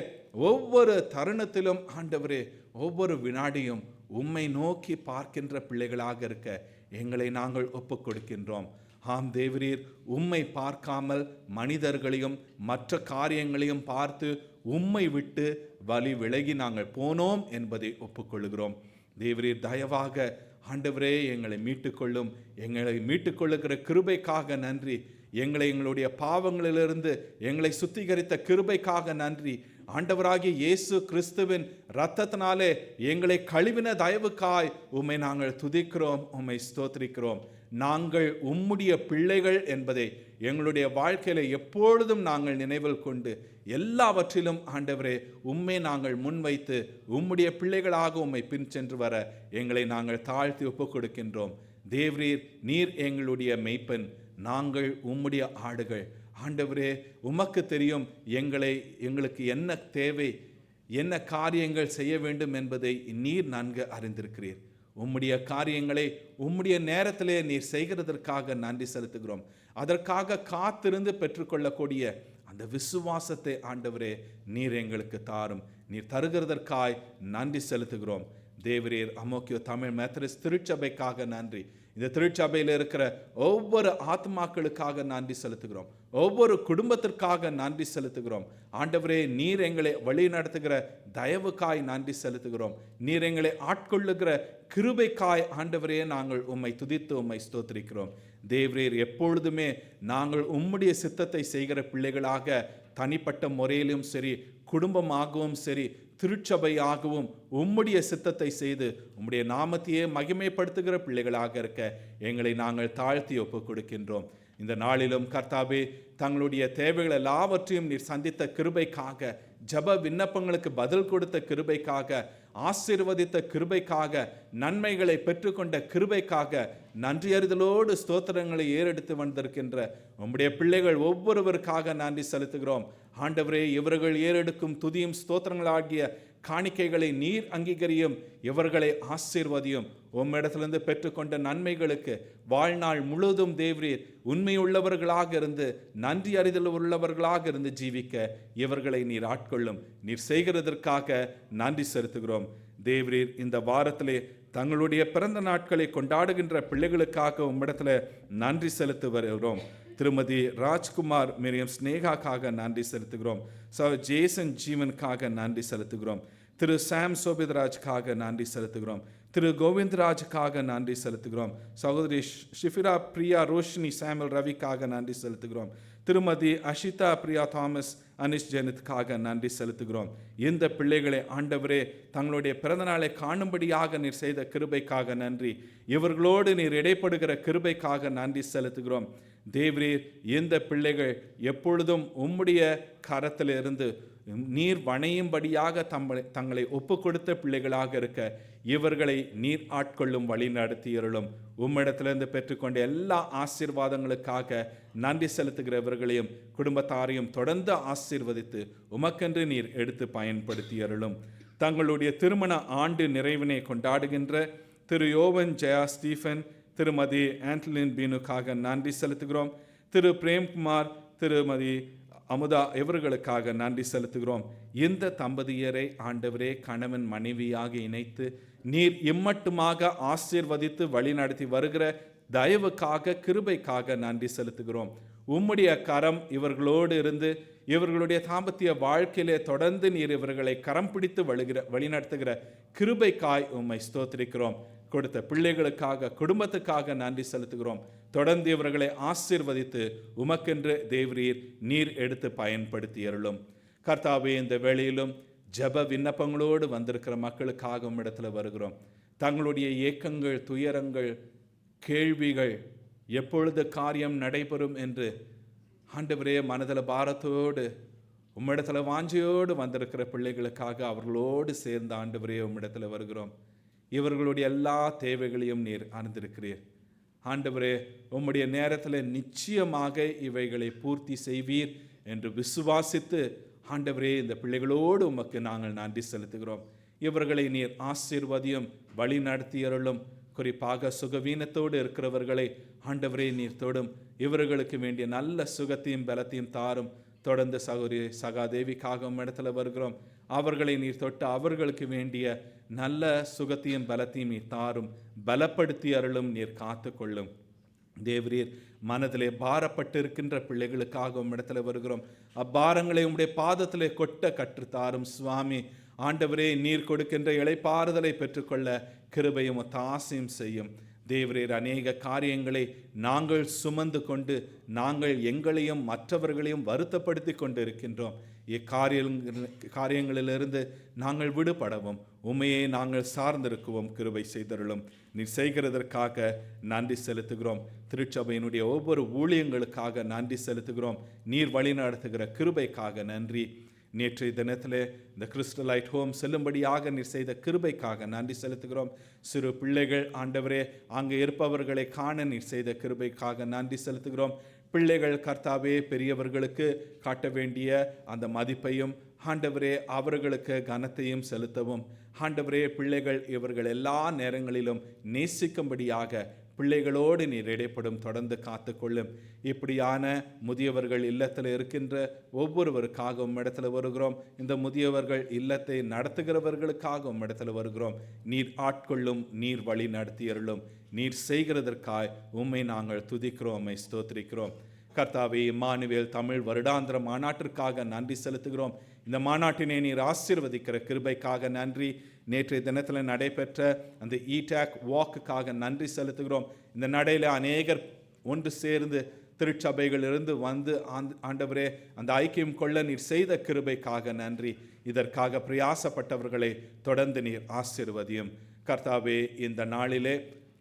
ஒவ்வொரு தருணத்திலும் ஆண்டவரே ஒவ்வொரு வினாடியும் உம்மை நோக்கி பார்க்கின்ற பிள்ளைகளாக இருக்க எங்களை நாங்கள் ஒப்புக் கொடுக்கின்றோம். ஆம் தேவரீர், உம்மை பார்க்காமல் மனிதர்களையும் மற்ற காரியங்களையும் பார்த்து உம்மை விட்டு வழி விலகி நாங்கள் போனோம் என்பதை ஒப்புக்கொள்கிறோம். தேவரீர் தயவாக ஆண்டவரே எங்களை மீட்டுக்கொள்ளும். எங்களை மீட்டுக்கொள்ளுகிற கிருபைக்காக நன்றி. எங்களுடைய பாவங்களிலிருந்து எங்களை சுத்திகரித்த கிருபைக்காக நன்றி. ஆண்டவராகிய இயேசு கிறிஸ்துவின் இரத்தத்தினாலே எங்களை கழுவின தயவுக்காய் உம்மை நாங்கள் துதிக்கிறோம், உம்மை ஸ்தோத்திரிக்கிறோம். நாங்கள் உம்முடைய பிள்ளைகள் என்பதை எங்களுடைய வாழ்க்கையில எப்பொழுதும் நாங்கள் நினைவில் கொண்டு எல்லாவற்றிலும் ஆண்டவரே உம்மை நாங்கள் முன்வைத்து உம்முடைய பிள்ளைகளாக உம்மை பின் சென்று வர எங்களை நாங்கள் தாழ்த்தி ஒப்புக் கொடுக்கின்றோம். தேவரீர் நீர் எங்களுடைய மெய்ப்பன், நாங்கள் உம்முடைய ஆடுகள். ஆண்டவரே உமக்கு தெரியும் எங்களுக்கு என்ன தேவை, என்ன காரியங்கள் செய்ய வேண்டும் என்பதை நீர் நன்கு அறிந்திருக்கிறீர். உம்முடைய காரியங்களை உம்முடைய நேரத்திலே நீர் செய்கிறதற்காக நன்றி செலுத்துகிறோம். அதற்காக காத்திருந்து பெற்றுக்கொள்ளக்கூடிய அந்த விசுவாசத்தை ஆண்டவரே நீர் எங்களுக்கு தாரும். நீர் தருகிறதற்காய் நன்றி செலுத்துகிறோம். தேவரீர் அமோக்கியோ தமிழ் மெத்தடிஸ்ட் திருச்சபைக்காக நன்றி. இந்த திருச்சபையில் இருக்கிற ஒவ்வொரு ஆத்மாக்களுக்காக நன்றி செலுத்துகிறோம். ஒவ்வொரு குடும்பத்திற்காக நன்றி செலுத்துகிறோம். ஆண்டவரே நீர் எங்களை வழி நடத்துகிற தயவுக்காய் நன்றி செலுத்துகிறோம். நீர் எங்களை ஆட்கொள்ளுகிற கிருபைக்காய் ஆண்டவரே நாங்கள் உம்மை துதித்து உம்மை ஸ்தோத்திரிக்கிறோம். தேவரீர் எப்பொழுதுமே நாங்கள் உம்முடைய சித்தத்தை செய்கிற பிள்ளைகளாக தனிப்பட்ட முறையிலும் சரி, குடும்பமாகவும் சரி, திருச்சபையாகவும் உம்முடைய சித்தத்தை செய்து உம்முடைய நாமத்தையே மகிமைப்படுத்துகிற பிள்ளைகளாக இருக்க எங்களை நாங்கள் தாழ்த்தி ஒப்புக் கொடுக்கின்றோம். இந்த நாளிலும் கர்த்தாவே தங்களுடைய தேவைகள் எல்லாவற்றையும் நீர் சந்தித்த கிருபைக்காக, ஜப விண்ணப்பங்களுக்கு பதில் கொடுத்த கிருபைக்காக, ஆசீர்வதித்த கிருபைக்காக, நன்மைகளை பெற்றுக்கொண்ட கிருபைக்காக நன்றியறிதலோடு ஸ்தோத்திரங்களை ஏறெடுத்து வந்திருக்கின்ற உம்முடைய பிள்ளைகள் ஒவ்வொருவருக்காக நன்றி செலுத்துகிறோம். ஆண்டவரே, இவர்கள் ஏறெடுக்கும் துதியும் ஸ்தோத்திரங்களாகிய காணிக்கைகளை நீர் அங்கீகரியும், இவர்களை ஆசீர்வதியும். உம்மிடத்திலிருந்து பெற்றுக்கொண்ட நன்மைகளுக்கு வாழ்நாள் முழுவதும் தேவரீர் உண்மையுள்ளவர்களாக இருந்து நன்றி அறிதல் உள்ளவர்களாக இருந்து ஜீவிக்க இவர்களை நீர் ஆட்கொள்ளும். நீர் செய்கிறதற்காக நன்றி செலுத்துகிறோம். தேவரீர் இந்த வாரத்திலே தங்களுடைய பிறந்த நாட்களை கொண்டாடுகின்ற பிள்ளைகளுக்காக உம்மிடத்துல நன்றி செலுத்தி வருகிறோம். திருமதி ராஜ்குமார் மிரியம் ஸ்னேகாக்காக நன்றி செலுத்துகிறோம். ஜேசன் ஜீவனுக்காக நன்றி செலுத்துகிறோம். திரு சாம் சோபிதராஜ்காக நன்றி செலுத்துகிறோம். திரு கோவிந்தராஜுக்காக நன்றி செலுத்துகிறோம். சகோதரி ஷிஃபிரா பிரியா ரோஷினி சாமுel ரவிக்காக நன்றி செலுத்துகிறோம். திருமதி அஷிதா பிரியா தாமஸ் அனிஷ் ஜெனித்துக்காக நன்றி செலுத்துகிறோம். இந்த பிள்ளைகளை ஆண்டவரே தங்களுடைய பிறந்தநாளை காணும்படியாக நீர் செய்த கிருபைக்காக நன்றி. இவர்களோடு நீர் இடைப்படுகிற கிருபைக்காக நன்றி செலுத்துகிறோம். தேவரீர் இந்த பிள்ளைகள் எப்பொழுதும் உம்முடைய கரத்திலிருந்து நீர் வணையும்படியாக தங்களை ஒப்பு கொடுத்த பிள்ளைகளாக இருக்க இவர்களை நீர் ஆட்கொள்ளும் வழி நடத்தியருளும். உம்மிடத்திலிருந்து பெற்றுக்கொண்ட எல்லா ஆசீர்வாதங்களுக்காக நன்றி செலுத்துகிறவர்களையும் குடும்பத்தாரையும் தொடர்ந்து ஆசீர்வதித்து உமக்கென்று நீர் எடுத்து பயன்படுத்தியருளும். தங்களுடைய திருமண ஆண்டு நிறைவினை கொண்டாடுகின்ற திரு யோவன் ஜெயா ஸ்டீஃபன், திருமதி ஆண்டலின் பீனுக்காக நன்றி செலுத்துகிறோம். திரு பிரேம்குமார், திருமதி அமுதா இவர்களுக்காக நன்றி செலுத்துகிறோம். இந்த தம்பதியரை ஆண்டவரே கணவன் மனைவியாக இணைத்து நீர் இம்மட்டுமாக ஆசீர்வதித்து வழிநடத்தி வருகிற தயவுக்காக கிருபைக்காக நன்றி செலுத்துகிறோம். உம்முடைய கரம் இவர்களோடு இருந்து இவர்களுடைய தாம்பத்திய வாழ்க்கையிலே தொடர்ந்து நீர் இவர்களை கரம் பிடித்து வழிநடத்துகிற கிருபைக்காய் உம்மை ஸ்தோத்திரிக்கிறோம். கொடுத்த பிள்ளைகளுக்காக குடும்பத்துக்காக நன்றி செலுத்துகிறோம். தொடர்ந்து இவர்களை ஆசீர்வதித்து உமக்கென்று தேவரீர் நீர் எடுத்து பயன்படுத்தியருளும். கர்த்தாவே, இந்த வேளையிலும் ஜெப விண்ணப்பங்களோடு வந்திருக்கிற மக்களுக்காக உம்மிடத்தில் வருகிறோம். தங்களுடைய ஏக்கங்கள், துயரங்கள், கேள்விகள் எப்பொழுது காரியம் நடைபெறும் என்று ஆண்டவரே மனதில் பாரத்தோடு உம்மிடத்தில் வாஞ்சையோடு வந்திருக்கிற பிள்ளைகளுக்காக அவர்களோடு சேர்ந்த ஆண்டவரே உம்மிடத்தில் வருகிறோம். இவர்களுடைய எல்லா தேவைகளையும் நீர் அறிந்திருக்கிறீர். ஆண்டவரே, உம்முடைய நேரத்தில் நிச்சயமாக இவைகளை பூர்த்தி செய்வீர் என்று விசுவாசித்து ஆண்டவரே இந்த பிள்ளைகளோடு உமக்கு நாங்கள் நன்றி செலுத்துகிறோம். இவர்களை நீர் ஆசீர்வதியும் வழி நடத்தியருளும். குறிப்பாக சுகவீனத்தோடு இருக்கிறவர்களை ஆண்டவரே நீர் தொடும். இவர்களுக்கு வேண்டிய நல்ல சுகத்தையும் பலத்தையும் தாரும். தொடர்ந்து சகோதரி சகாதேவிக்காக இடத்துல வருகிறோம். அவர்களை நீர் தொட்டு அவர்களுக்கு வேண்டிய நல்ல சுகத்தையும் பலத்தையும் நீர் தாரும். பலப்படுத்தி அருளும், நீர் காத்து கொள்ளும். தேவரீர் மனதிலே பாரப்பட்டு இருக்கின்ற பிள்ளைகளுக்காக இடத்துல வருகிறோம். அப்பாரங்களை உம்முடைய பாதத்திலே கொட்ட கற்றுத்தாரும் சுவாமி. ஆண்டவரே, நீர் கொடுக்கின்ற இளைப்பாறுதலை பெற்றுக்கொள்ள கிருபையும் ஒத்தாசையும் செய்யும். தேவரீர் அநேக காரியங்களை நாங்கள் சுமந்து கொண்டு நாங்கள் எங்களையும் மற்றவர்களையும் வருத்தப்படுத்தி கொண்டு இருக்கின்றோம். காரியங்களிலிருந்து நாங்கள் விடுபடவும் உண்மையை நாங்கள் சார்ந்திருக்குவோம் கிருபை செய்தருளும். நீர் செய்கிறதற்காக நன்றி செலுத்துகிறோம். திருச்சபையினுடைய ஒவ்வொரு ஊழியங்களுக்காக நன்றி செலுத்துகிறோம். நீர் வழி நடத்துகிற கிருபைக்காக நன்றி. நேற்றைய தினத்தில் இந்த கிறிஸ்டலைட் ஹோம் செல்லும்படியாக நீர் செய்த கிருபைக்காக நன்றி செலுத்துகிறோம். சிறு பிள்ளைகள் ஆண்டவரே அங்கே இருப்பவர்களை காண நீர் செய்த கிருபைக்காக நன்றி செலுத்துகிறோம். பிள்ளைகள் கர்த்தாவே பெரியவர்களுக்கு காட்ட வேண்டிய அந்த மதிப்பையும் ஆண்டவரே அவர்களுக்கு கனத்தையும் செலுத்தவும். ஆண்டவரே, பிள்ளைகள் இவர்கள் எல்லா நேரங்களிலும் நேசிக்கும்படியாக பிள்ளைகளோடு நீர் இடைப்படும் தொடர்ந்து காத்துக்கொள்ளும். இப்படியான முதியவர்கள் இல்லத்தில் இருக்கின்ற ஒவ்வொருவருக்காக உம்மிடத்தில் வருகிறோம். இந்த முதியவர்கள் இல்லத்தை நடத்துகிறவர்களுக்காக உம்மிடத்தில் வருகிறோம். நீர் ஆட்கொள்ளும், நீர் வழி நடத்தியருளும். நீர் செய்கிறதற்காய் உம்மை நாங்கள் துதிக்கிறோம், உம்மை ஸ்தோத்திரிக்கிறோம். கர்த்தாவே, இம்மானுவேல் தமிழ் வருடாந்திர மாநாட்டிற்காக நன்றி செலுத்துகிறோம். இந்த மாநாட்டினை நீர் ஆசீர்வதிக்கிற கிருபைக்காக நன்றி. நேற்றைய தினத்தில் நடைபெற்ற அந்த ஈடாக் வாக்குக்காக நன்றி செலுத்துகிறோம். இந்த நடையில் அநேகர் ஒன்று சேர்ந்து திருச்சபைகளிலிருந்து வந்து ஆண்டவரே அந்த ஐக்கியம் கொள்ள நீர் செய்த கிருபைக்காக நன்றி. இதற்காக பிரயாசப்பட்டவர்களை தொடர்ந்து நீர் ஆசீர்வதியும். கர்த்தாவே, இந்த நாளிலே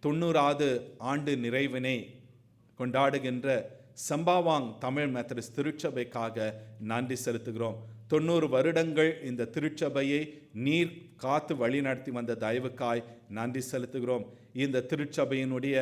90வது ஆண்டு நிறைவினை கொண்டாடுகின்ற சம்பாவாங் தமிழ் மெத்தடிஸ்ட் திருச்சபைக்காக நன்றி செலுத்துகிறோம். 90 வருடங்கள் இந்த திருச்சபையை நீர் காத்து வழி நடத்தி வந்த தயவுக்காய் நன்றி செலுத்துகிறோம். இந்த திருச்சபையினுடைய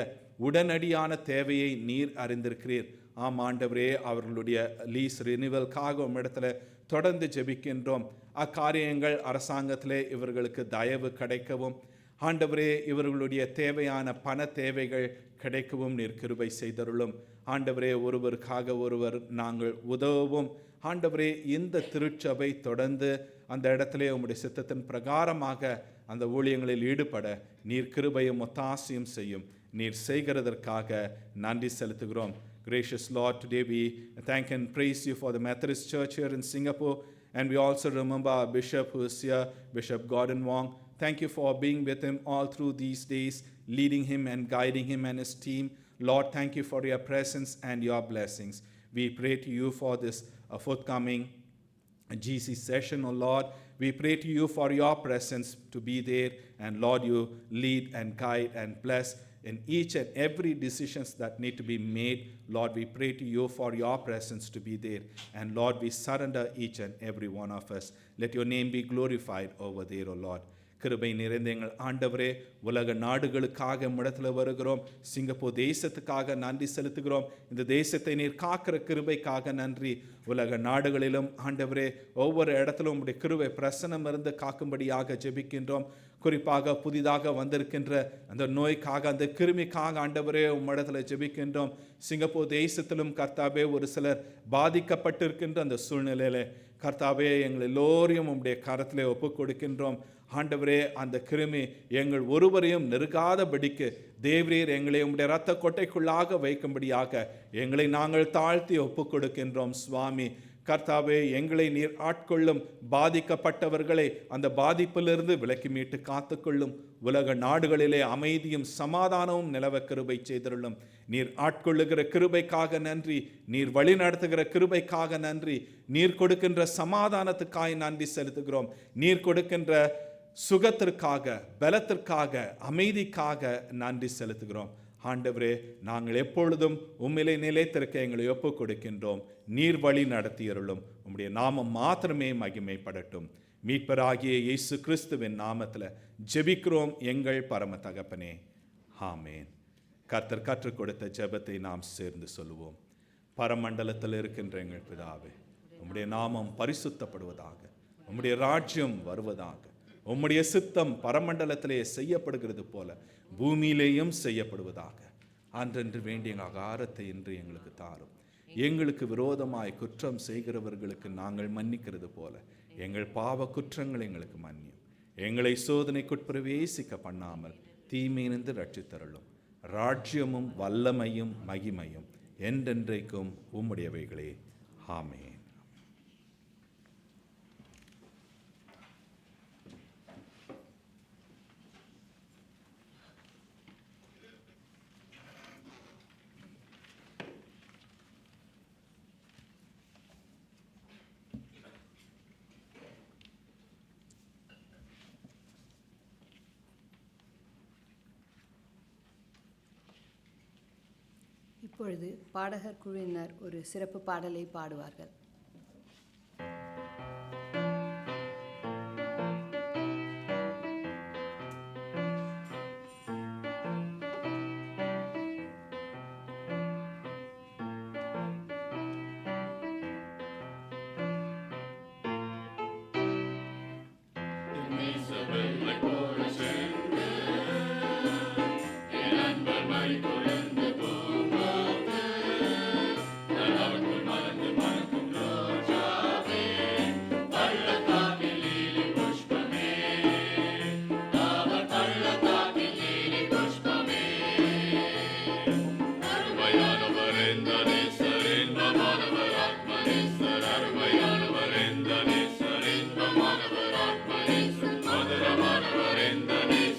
உடனடியான தேவையை நீர் அறிந்திருக்கிறீர். ஆம் ஆண்டவரே, அவர்களுடைய லீஸ் ரினிவலுக்காக உம்மிடத்தில் தொடர்ந்து ஜெபிக்கின்றோம். அக்காரியங்கள் அரசாங்கத்திலே இவர்களுக்கு தயவு கிடைக்கவும் ஆண்டவரே இவர்களுடைய தேவையான பண தேவைகள் கிடைக்கவும் நீர் கிருபை செய்தருளும். ஆண்டவரே, ஒருவருக்காக ஒருவர் நாங்கள் உதவும். ஆண்டவரே, இந்த திருச்சபை தொடர்ந்து அந்த இடத்திலே உம்முடைய சித்தத்தின் பிரகாரமாக அந்த ஊழியங்களில் ஈடுபட நீர் கிருபையும் ஒத்தாசையும் செய்யும். நீர் செய்கிறதற்காக நன்றி செலுத்துகிறோம். Gracious Lord, today we thank and praise you for the Methodist Church here in Singapore, and we also remember our bishop who is here, Bishop Gordon Wong. Thank you for being with him all through these days, leading him and guiding him and his team. Lord, thank you for your presence and your blessings. We pray to you for this forthcoming GC session, oh Lord. We pray to you for your presence to be there, and Lord, you lead and guide and bless in each and every decisions that need to be made. Lord, we pray to you for your presence to be there, and Lord, we surrender each and every one of us. Let your name be glorified over there, oh Lord. கிருபை நிறைந்த எங்கள் ஆண்டவரே, உலக நாடுகளுக்காக இடத்துல வருகிறோம். Singapore தேசத்துக்காக நன்றி செலுத்துகிறோம். இந்த தேசத்தை நீர் காக்கிற கிருபைக்காக நன்றி. உலக நாடுகளிலும் ஆண்டவரே, ஒவ்வொரு இடத்திலும் உடைய கிருபை பிரசனம் இருந்து காக்கும்படியாக ஜெபிக்கின்றோம். குறிப்பாக புதிதாக வந்திருக்கின்ற அந்த நோய்க்காக, அந்த கிருமிக்காக ஆண்டவரே உம்மிடத்துல ஜெபிக்கின்றோம். சிங்கப்பூர் தேசத்திலும் கர்த்தாவே ஒரு சிலர் பாதிக்கப்பட்டிருக்கின்ற அந்த சூழ்நிலையில கர்த்தாவே எங்கள் எல்லோரையும் உம்முடைய கரத்திலே ஒப்புக் கொடுக்கின்றோம். ஆண்டவரே, அந்த கிருமி எங்கள் ஒருவரையும் நெருங்காதபடிக்கு தேவரீர் எங்களை உம்முடைய இரத்த கொட்டைக்குள்ளாக வைக்கும்படியாக எங்களை நாங்கள் தாழ்த்தி ஒப்புக் கொடுக்கின்றோம். சுவாமி கர்த்தாவே, எங்களை நீர் ஆட்கொள்ளும். பாதிக்கப்பட்டவர்களை அந்த பாதிப்பிலிருந்து விலக்கி மீட்டு காத்துக்கொள்ளும். உலக நாடுகளிலே அமைதியும் சமாதானமும் நிலவ கிருபை செய்திருளும். நீர் ஆட்கொள்ளுகிற கிருபைக்காக நன்றி. நீர் வழி நடத்துகிற கிருபைக்காக நன்றி. நீர் கொடுக்கின்ற சமாதானத்துக்காய் நன்றி செலுத்துகிறோம். நீர் கொடுக்கின்ற சுகத்திற்காக, பலத்திற்காக, அமைதிக்காக நன்றி செலுத்துகிறோம். ஆண்டவரே, நாங்கள் எப்பொழுதும் உம்மிலே நிலைத்திருக்க எங்களை ஒப்புக் கொடுக்கின்றோம். நீர் வழி நடத்தியருளும். உம்முடைய நாமம் மாத்திரமே மகிமைப்படட்டும். மீட்பராகிய இயேசு கிறிஸ்துவின் நாமத்தில் ஜெபிக்கிறோம் எங்கள் பரம தகப்பனே, ஆமேன். கர்த்தர் கற்றுக் கொடுத்த ஜெபத்தை நாம் சேர்ந்து சொல்லுவோம். பரமண்டலத்தில் இருக்கின்ற எங்கள் பிதாவே, உம்முடைய நாமம் பரிசுத்தப்படுவதாக, உம்முடைய ராஜ்யம் வருவதாக, உம்முடைய சித்தம் பரமண்டலத்திலே செய்யப்படுகிறது போல பூமியிலேயும் செய்யப்படுவதாக. அன்றென்று வேண்டிய ஆகாரத்தை இன்று எங்களுக்கு தாரும். எங்களுக்கு விரோதமாய் குற்றம் செய்கிறவர்களுக்கு நாங்கள் மன்னிக்கிறது போல எங்கள் பாவ குற்றங்கள் எங்களுக்கு மன்னியும். எங்களை சோதனைக்குட்பிரவேசிக்க பண்ணாமல் தீமையினின்று ரட்சித்தருளும். ராஜ்யமும் வல்லமையும் மகிமையும் என்றென்றைக்கும் உம்முடையவைகளே, ஆமென். இப்பொழுது பாடகர் குழுவினர் ஒரு சிறப்பு பாடலை பாடுவார்கள். Mother,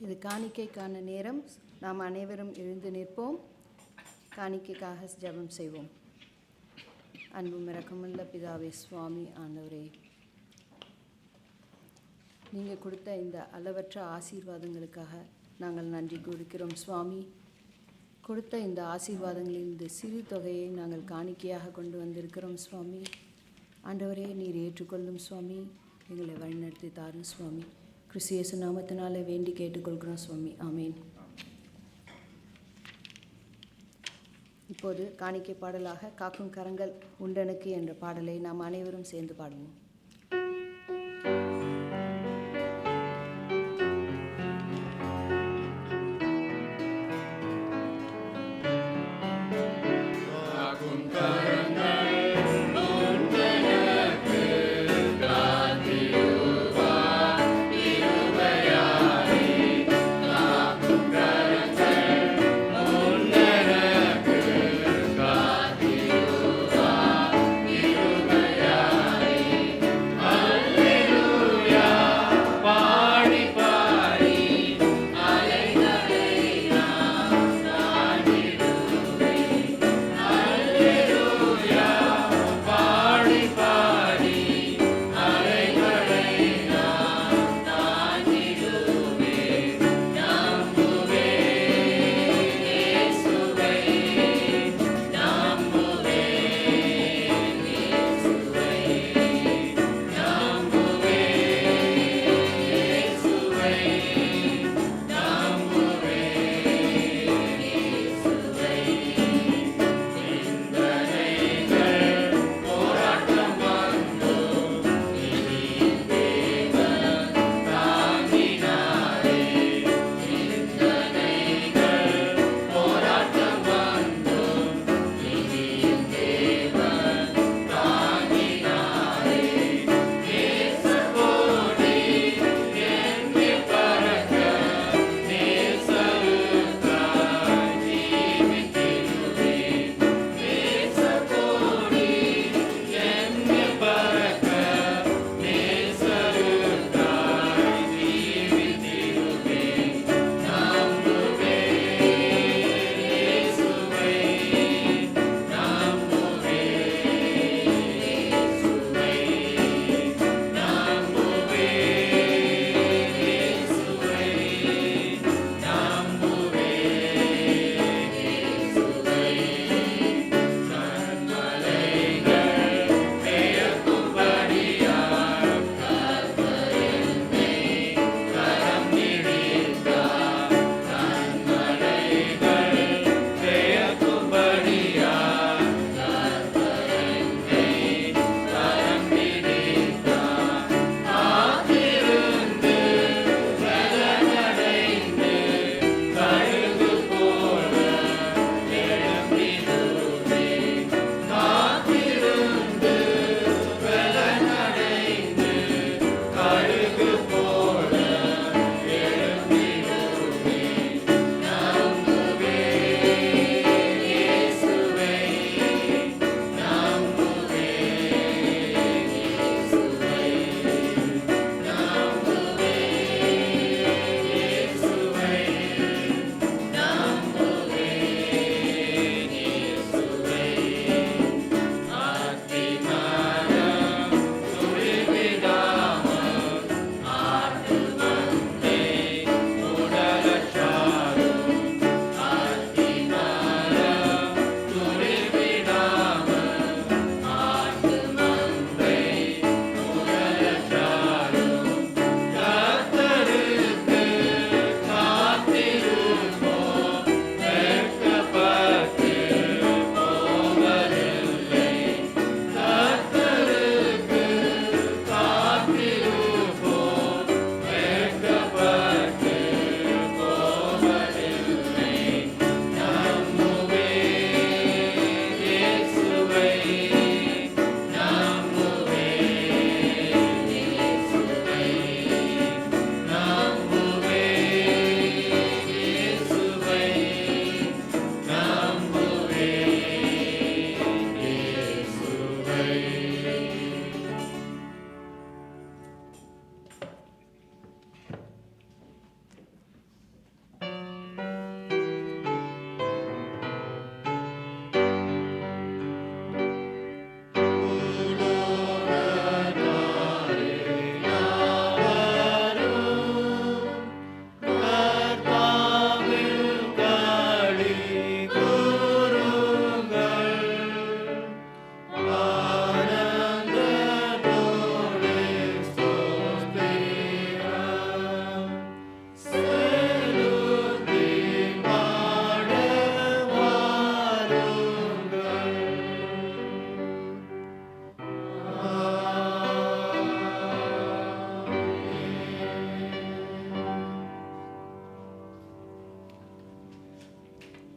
இது காணிக்கைக்கான நேரம். நாம் அனைவரும் எழுந்து நிற்போம். காணிக்கைக்காக ஜெபம் செய்வோம். அன்பும் இரக்கமுள்ள பிதாவே சுவாமி ஆண்டவரே, நீங்கள் கொடுத்த இந்த அளவற்ற ஆசீர்வாதங்களுக்காக நாங்கள் நன்றி கூறுகிறோம் சுவாமி. கொடுத்த இந்த ஆசீர்வாதங்களின் இந்த சிறு தொகையை நாங்கள் காணிக்கையாக கொண்டு வந்திருக்கிறோம் சுவாமி. ஆண்டவரே, நீர் ஏற்றுக்கொள்ளும் சுவாமி. எங்களை வழிநடத்தி தாரும் சுவாமி. கிறிஸ்து இயேசு நாமத்தினால வேண்டி கேட்டுக்கொள்கிறோம் சுவாமி. ஆமேன். இப்போது காணிக்கை பாடலாக காக்கும் கரங்கள் உண்டனுக்கு என்ற பாடலை நாம் அனைவரும் சேர்ந்து பாடுவோம். காக்கும்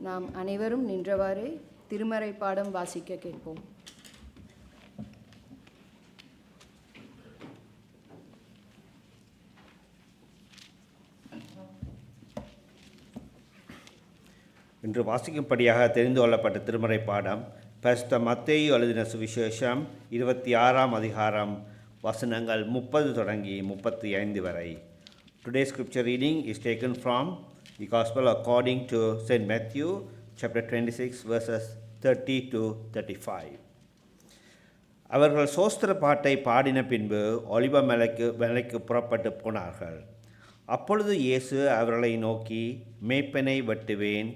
நாம் அனைவரும் நின்றவாறே திருமறை பாடம் வாசிக்க கேட்போம். இன்று வாசிக்கும்படியாக தெரிந்து கொள்ளப்பட்ட திருமறை பாடம் பரிசுத்த மத்தேயு எழுதின சுவிசேஷம் 26ஆம் அதிகாரம் வசனங்கள் 30 தொடங்கி 35 வரை. Today's scripture reading is taken from the Gospel according to St. Matthew, chapter 26, verses 30 to 35. அவர்கள் சோஸ்திர பாட்டை பாடின பின்பு ஒலிவ மலைக்கு புறப்பட்டு போனார்கள். அப்பொழுது இயேசு அவர்களை நோக்கி, மேய்ப்பனை வெட்டுவேன்,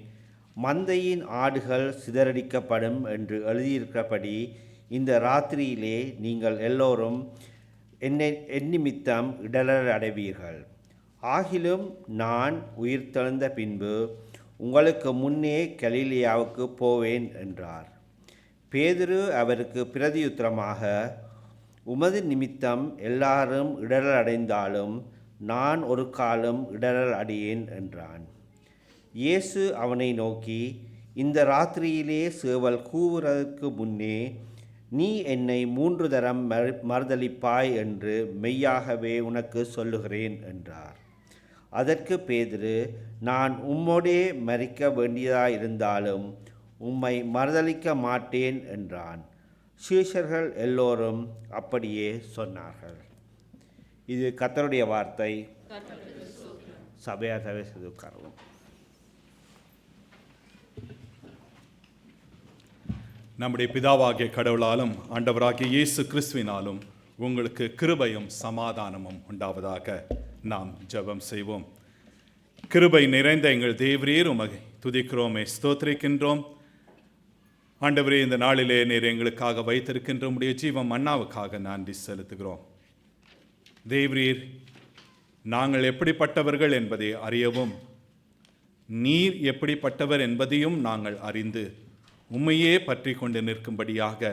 மந்தையின் ஆடுகள் சிதறடிக்கப்படும் என்று எழுதியிருக்கிறபடி இந்த ராத்திரியிலே நீங்கள் எல்லோரும் என் நிமித்தம் இடரல் அடைவீர்கள். ஆகிலும் நான் உயிர்த்தெழுந்த பின்பு உங்களுக்கு முன்னே கலிலேயாவுக்கு போவேன் என்றார். பேதுரு அவருக்கு பிரதியுத்தரமாக, உமது நிமித்தம் எல்லாரும் இடரல் அடைந்தாலும் நான் ஒரு காலம் இடரல் அடையேன் என்றான். இயேசு அவனை நோக்கி, இந்த ராத்திரியிலே சேவல் கூவுறதற்கு முன்னே நீ என்னை 3 தரம் மறுதலிப்பாய் என்று மெய்யாகவே உனக்கு சொல்லுகிறேன் என்றார். அதற்கு பேதுரு, நான் உம்மோடே மரிக்க வேண்டியதாயிருந்தாலும் உம்மை மறுதலிக்க மாட்டேன் என்றான். சீஷர்கள் எல்லோரும் அப்படியே சொன்னார்கள். இது கர்த்தருடைய வார்த்தை. சபையாகவே உட்காருவோம். நம்முடைய பிதாவாகிய கடவுளாலும் ஆண்டவராகிய இயேசு கிறிஸ்துவினாலும் உங்களுக்கு கிருபையும் சமாதானமும் உண்டாவதாக நாம் ஜெபம் செய்வோம். கிருபை நிறைந்த எங்கள் தேவரீர் உமக்கு துதிக்கிறோமே, ஸ்தோத்திரிக்கின்றோம். ஆண்டவரே, இந்த நாளிலே நீர் எங்களுக்காக வைத்திருக்கின்ற உம்முடைய ஜீவம் மன்னாவுக்காக நன்றி செலுத்துகிறோம். தேவரீர், நாங்கள் எப்படிப்பட்டவர்கள் என்பதை அறியவும் நீர் எப்படிப்பட்டவர் என்பதையும் நாங்கள் அறிந்து உம்மையே பற்றி கொண்டு நிற்கும்படியாக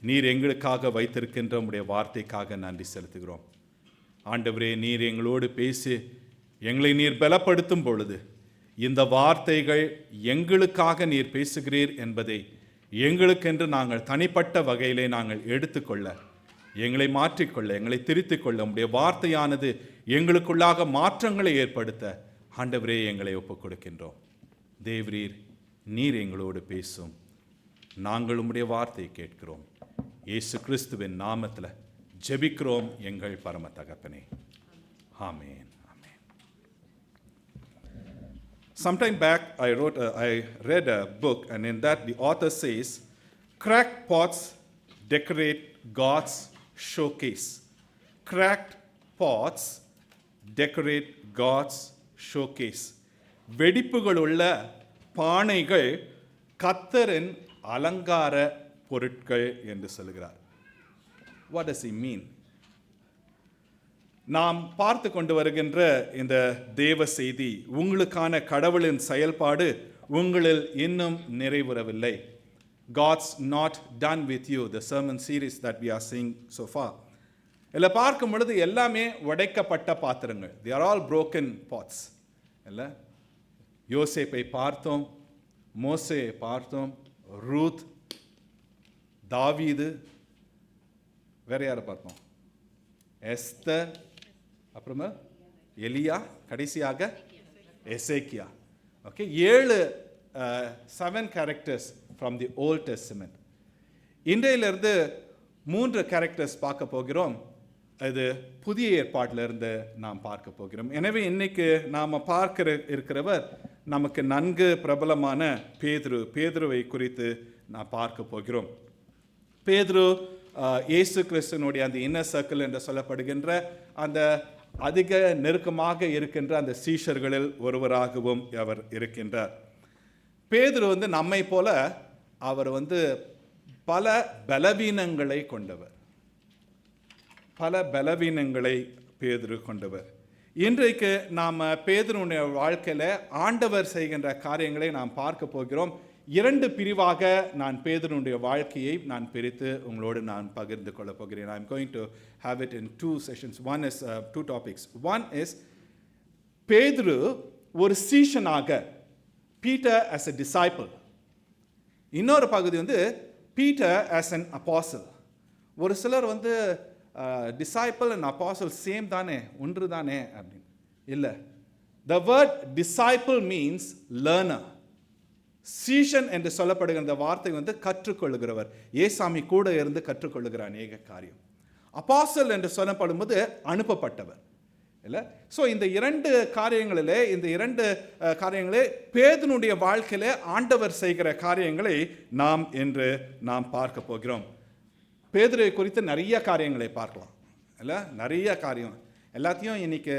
நீர் எங்களுக்காக வைத்திருக்கின்ற உம்முடைய வார்த்தைக்காக நன்றி செலுத்துகிறோம். ஆண்டவரே, நீர் எங்களோடு பேசி எங்களை நீர் பலப்படுத்தும் பொழுது இந்த வார்த்தைகள் எங்களுக்காக நீர் பேசுகிறீர் என்பதை எங்களுக்கென்று நாங்கள் தனிப்பட்ட வகையிலே நாங்கள் எடுத்துக்கொள்ள, எங்களை மாற்றிக்கொள்ள, எங்களை திருத்திக் கொள்ள உம்முடைய வார்த்தையானது எங்களுக்குள்ளாக மாற்றங்களை ஏற்படுத்த ஆண்டவரே எங்களை ஒப்புக் கொடுக்கின்றோம். தேவரீர், நீர் எங்களோடு பேசும். நாங்கள் உம்முடைய வார்த்தையை கேட்கிறோம். இயேசு கிறிஸ்துவின் நாமத்தில் ஜெபிக்கிறோம் எங்கள் பரம தகப்பனே. ஆமென். ஆமென். Sometime back I read a book, and in that the author says, cracked pots decorate God's showcase. Cracked pots decorate God's showcase. வெடிப்புகளுள்ள பானைகள் கர்த்தரின் அலங்கார பொருட்கள் என்று சொல்கிறார். What does he mean? நாம் பார்த்து கொண்டு வருகின்ற இந்த தேவ செய்தி, உங்களுக்கான கடவுளின் செயல்பாடு உங்களில் இன்னும் நிறைவுறவில்லை. God's not done with you, the sermon series that we are seeing so far. இதில் பார்க்கும் பொழுது எல்லாமே உடைக்கப்பட்ட பாத்திரங்கள். They are all broken pots. இல்லை, யோசேப்பை பார்த்தோம், மோசேயை பார்த்தோம், ரூத், தாவீது, வேற யாரை பார்த்தோம்? எஸ்தர், அப்புறமா எலியா, கடைசியாக எசேக்கியா. Okay, 7 characters from the old testament. இன்றையிலிருந்து 3 கேரக்டர்ஸ் பார்க்க போகிறோம். இது புதிய ஏற்பாட்டிலிருந்து நாம் பார்க்க போகிறோம். எனவே இன்னைக்கு நாம் இருக்கிறவர் நமக்கு நன்கு பிரபலமான பேதுருவை குறித்து நான் பார்க்க போகிறோம். பேதுரு இயேசு கிறிஸ்துவனுடைய அந்த இன்னர் சர்க்கிள் என்று சொல்லப்படுகின்ற அந்த அதிக நெருக்கமாக இருக்கின்ற அந்த சீஷர்களில் ஒருவராகவும் அவர் இருக்கின்றார். பேதுரு நம்மை போல அவர் பல பலவீனங்களை கொண்டவர். பல பலவீனங்களை பேதுரு கொண்டவர். இன்றைக்கு நாம் பேதுருடைய வாழ்க்கையில் ஆண்டவர் செய்கின்ற காரியங்களை நாம் பார்க்க போகிறோம். 2 பிரிவாக நான் பேதுருடைய வாழ்க்கையை நான் பிரித்து உங்களோடு நான் பகிர்ந்து கொள்ள போகிறேன். I am going to have it in 2 sessions. One is 2 topics. One is பேதுரு ஒரு சீஷனாக பீட்டர் as a disciple. இன்னொரு பகுதி வந்து பீட்டர் as an apostle. ஒரு சிலர் வந்து டிசைபிள் அண்ட் அப்பாசல் சேம் தானே, ஒன்று தானே அப்படின்னு. இல்லை. The word disciple means learner. சீஷன் என்று சொல்லப்படுகிற அந்த வார்த்தை வந்து கற்றுக்கொள்ளுகிறவர். ஏசாமி கூட இருந்து கற்றுக்கொள்ளுகிற அநேக காரியம். அப்பாசல் என்று சொல்லப்படும்போது அனுப்பப்பட்டவர். இல்லை. ஸோ இந்த இரண்டு காரியங்களே பேதுனுடைய வாழ்க்கையிலே ஆண்டவர் செய்கிற காரியங்களை நாம் பார்க்க போகிறோம். பேதுரை குறித்து நிறைய காரியங்களை பார்க்கலாம். இல்லை, நிறைய காரியம். எல்லாத்தையும் இன்னைக்கு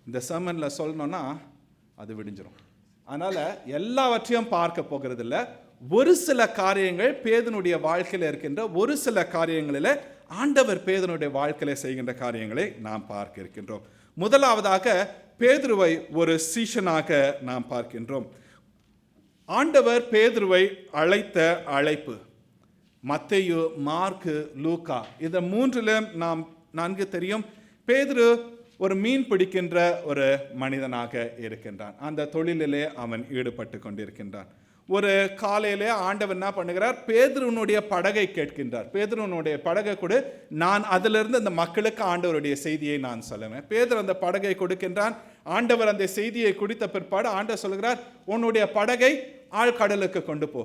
இந்த சர்மனில் சொல்லணும்னா அது விடிஞ்சிடும். அதனால் எல்லாவற்றையும் பார்க்க போகிறது இல்லை. ஒரு சில காரியங்கள் பேதுனுடைய வாழ்க்கையில் இருக்கின்ற ஒரு சில காரியங்களில் ஆண்டவர் பேதுனுடைய வாழ்க்கையில் செய்கின்ற காரியங்களை நாம் பார்க்க இருக்கின்றோம். முதலாவதாக பேதுருவை ஒரு சீஷனாக நாம் பார்க்கின்றோம். ஆண்டவர் பேதுருவை அழைத்த அழைப்பு மத்தேயு, மார்க்கு, லூக்கா, இந்த மூன்றிலும் நாம் நன்கு தெரியும். பேதுரு ஒரு மீன் பிடிக்கின்ற ஒரு மனிதனாக இருக்கின்றான். அந்த தொழிலிலே அவன் ஈடுபட்டு கொண்டிருக்கின்றான். ஒரு காலையிலே ஆண்டவர் என்ன பண்ணுகிறார், பேதுருனுடைய படகை கேட்கின்றார். பேதுருனுடைய படகை கொடு, நான் அதிலிருந்து அந்த மக்களுக்கு ஆண்டவருடைய செய்தியை நான் சொல்லுவேன். பேதுரு அந்த படகை கொடுக்கின்றான். ஆண்டவர் அந்த செய்தியை குடித்த பிற்பாடு ஆண்டவர் சொல்கிறார், உன்னுடைய படகை ஆழ்கடலுக்கு கொண்டு போ.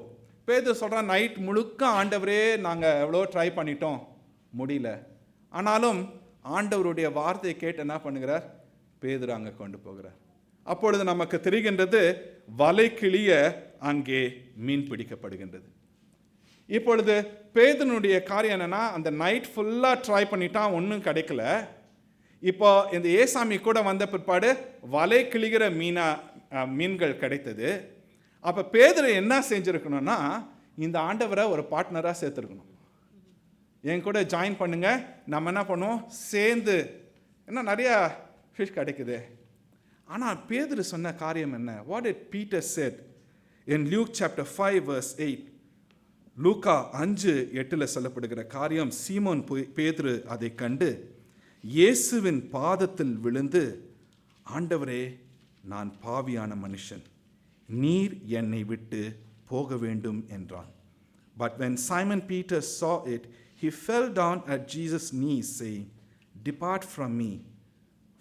பேதுரு சொல்கிறான், நைட் முழுக்க ஆண்டவரே நாங்கள் எவ்வளோ ட்ரை பண்ணிட்டோம், முடியல. ஆனாலும் ஆண்டவருடைய வார்த்தையை கேட்டு என்ன பண்ணுகிறார், பேதுரு அங்கே கொண்டு போகிறார். அப்பொழுது நமக்கு தெரிகின்றது, வலை கிளிய அங்கே மீன் பிடிக்கப்படுகின்றது. இப்பொழுது பேதுருனுடைய காரியம் என்னன்னா, அந்த நைட் ஃபுல்லாக ட்ரை பண்ணிட்டான், ஒன்றும் கிடைக்கல. இப்போ இந்த ஏசாமி கூட வந்த பிற்பாடு வலை கிளிகிற மீன்கள் கிடைத்தது. அப்போ பேதுரு என்ன செஞ்சுருக்கணும்னா, இந்த ஆண்டவரை ஒரு பார்ட்னராக சேர்த்துருக்கணும். என் கூட ஜாயின் பண்ணுங்க, நம்ம என்ன பண்ணுவோம் சேர்ந்து, ஏன்னா நிறையா ஃபிஷ் கிடைக்குது. ஆனால் பேதுரு சொன்ன காரியம் என்ன? What did Peter set in Luke chapter 5 verse 8? லூக்கா 5:8 சொல்லப்படுகிற காரியம், சீமோன் பேதுரு அதை கண்டு இயேசுவின் பாதத்தில் விழுந்து, ஆண்டவரே, நான் பாவியான மனுஷன், நீர் என்னை விட்டு போக வேண்டும் என்றான். But when Simon Peter saw it, he fell down at Jesus' knees, saying, Depart from me,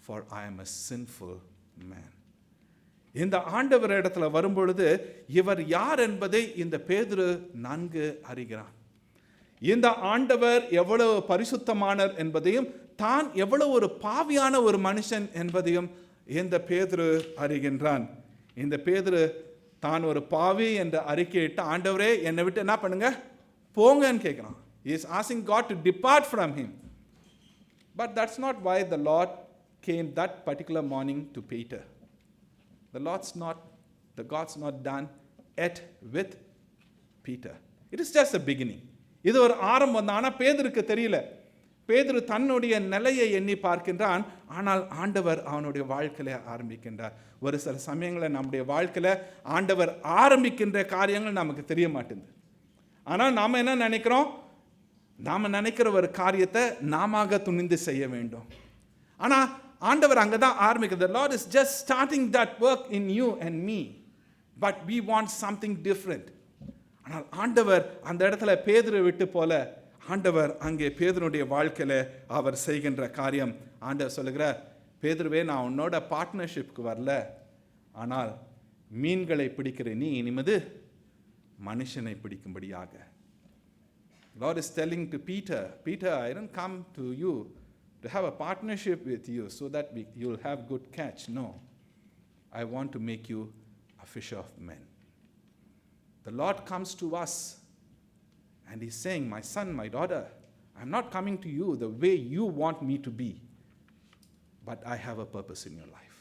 for I am a sinful man. இந்த ஆண்டவர் இடத்துல வரும்பொழுது இவர் யார் என்பதை இந்த பேதுரு நன்கு அறிகிறான். இந்த ஆண்டவர் எவ்வளவு பரிசுத்தமானர் என்பதையும் தான் எவ்வளவு ஒரு பாவியான ஒரு மனுஷன் என்பதையும் இந்த பேதுரு அறிகின்றான். இந்த பேதுரு தான் ஒரு பாவி என்ற அறிக்கையிட்டு, ஆண்டவரே என்னை விட்டு என்ன பண்ணுங்க, போங்கன்னு கேட்கிறான். He is asking God to depart from him. But that's not why the Lord came that particular morning to Peter. God's not done yet with Peter. It is just a beginning. இது ஒரு ஆரம்பம் தான். ஆனால் பேதுருக்கு தெரியல. பேதுரு தன்னுடைய நிலையை எண்ணி பார்க்கின்றான். ஆனால் ஆண்டவர் அவனுடைய வாழ்க்கையில ஆரம்பிக்கின்றார். ஒரு சில சமயங்களில் நம்முடைய வாழ்க்கையில ஆண்டவர் ஆரம்பிக்கின்ற காரியங்கள் நமக்கு தெரிய மாட்டேங்குது. ஆனால் நாம் என்ன நினைக்கிறோம், நாம் நினைக்கிற ஒரு காரியத்தை நாம துணிந்து செய்ய வேண்டும். ஆனால் ஆண்டவர் அங்கே தான் ஆரம்பிக்கிறது. The Lord is just starting that work in you and me, but we want something different. ஆனால் ஆண்டவர் அந்த இடத்துல பேதுரு விட்டு போல, ஆண்டவர் அங்கே பேதுருடைய வாழ்க்கையில் அவர் செய்கின்ற காரியம், ஆண்டவர் சொல்லுகிறார், பேதுருவே, நான் உன்னோட பார்ட்னர்ஷிப்க்கு வரல, ஆனால் மீன்களை பிடிக்கிற நீ இனிமேது மனுஷனை பிடிக்கும்படியாக. God is telling to Peter, I didn't come to you to have a partnership with you so that you'll have good catch. No, I want to make you a fisher of men. The Lord comes to us and he's saying, my son, my daughter, I'm not coming to you the way you want me to be, but I have a purpose in your life.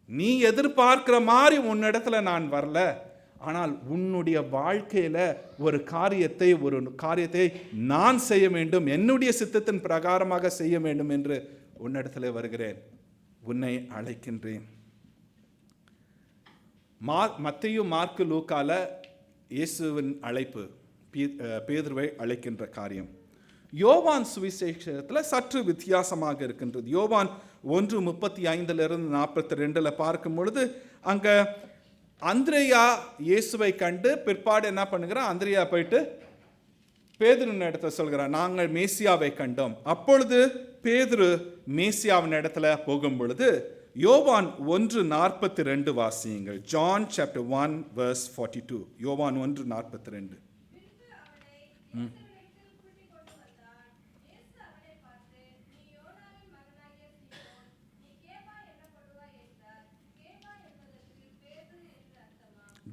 நீ எதிர்பார்க்கிற மாதிரி உன்னிடத்துல நான் வரல, ஆனால் உன்னுடைய வாழ்க்கையில ஒரு காரியத்தை நான் செய்ய வேண்டும், என்னுடைய சித்தத்தின் பிரகாரமாக செய்ய வேண்டும் என்று உன்னிடத்துல வருகிறேன், உன்னை அழைக்கின்றேன். மத்தேயு, மார்க்கு, லூக்கால இயேசுவின் அழைப்பு, பேதுருவை அழைக்கின்ற காரியம். யோவான் சுவிசேஷத்தில் சற்று வித்தியாசமாக இருக்கின்றது. யோவான் 1:35 42 பார்க்கும் பொழுது அங்கே அந்திரேயா இயேசுவை கண்டு பிற்பாடு என்ன பண்ணுகிறான்? அந்திரேயா போயிட்டு பேதுருவின் இடத்துல சொல்கிறார், நாங்கள் மேசியாவை கண்டோம். அப்பொழுது பேதுரு மேசியாவின் இடத்துல போகும் பொழுது யோவான் 1:42 வாசியுங்கள். John chapter 1 verse 42. யோவான் 1:42.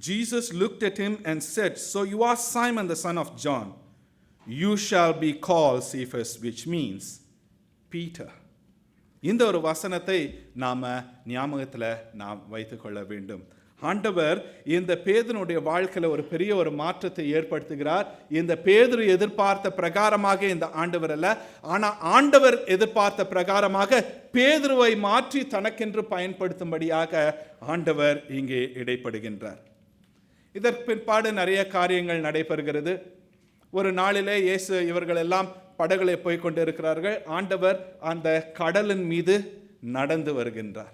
Jesus looked at him and said, "So you are Simon the son of John. You shall be called Cephas," which means Peter. இந்த ஒரு வசனத்தை நாம ஞாபகத்தில் நாம் வைத்துக்கொள்ள வேண்டும். ஆண்டவர் இந்த பேதுருடைய வாழ்க்கையில் ஒரு பெரிய ஒரு மாற்றத்தை ஏற்படுத்துகிறார். இந்த பேதுரு எதிர்பார்த்த பிரகாரமாக இந்த ஆண்டவர் அல்ல, ஆனால் ஆண்டவர் எதிர்பார்த்த பிரகாரமாக பேதுருவை மாற்றி தனக்கென்று பயன்படுத்தும்படியாக ஆண்டவர் இங்கே இடைப்படுகின்றார். இதற்கு பிற்பாடு நிறைய காரியங்கள் நடைபெறுகிறது. ஒரு நாளிலே இயேசு இவர்கள் எல்லாம் படகுகளை போய் கொண்டு இருக்கிறார்கள். ஆண்டவர் அந்த கடலின் மீது நடந்து வருகின்றார்.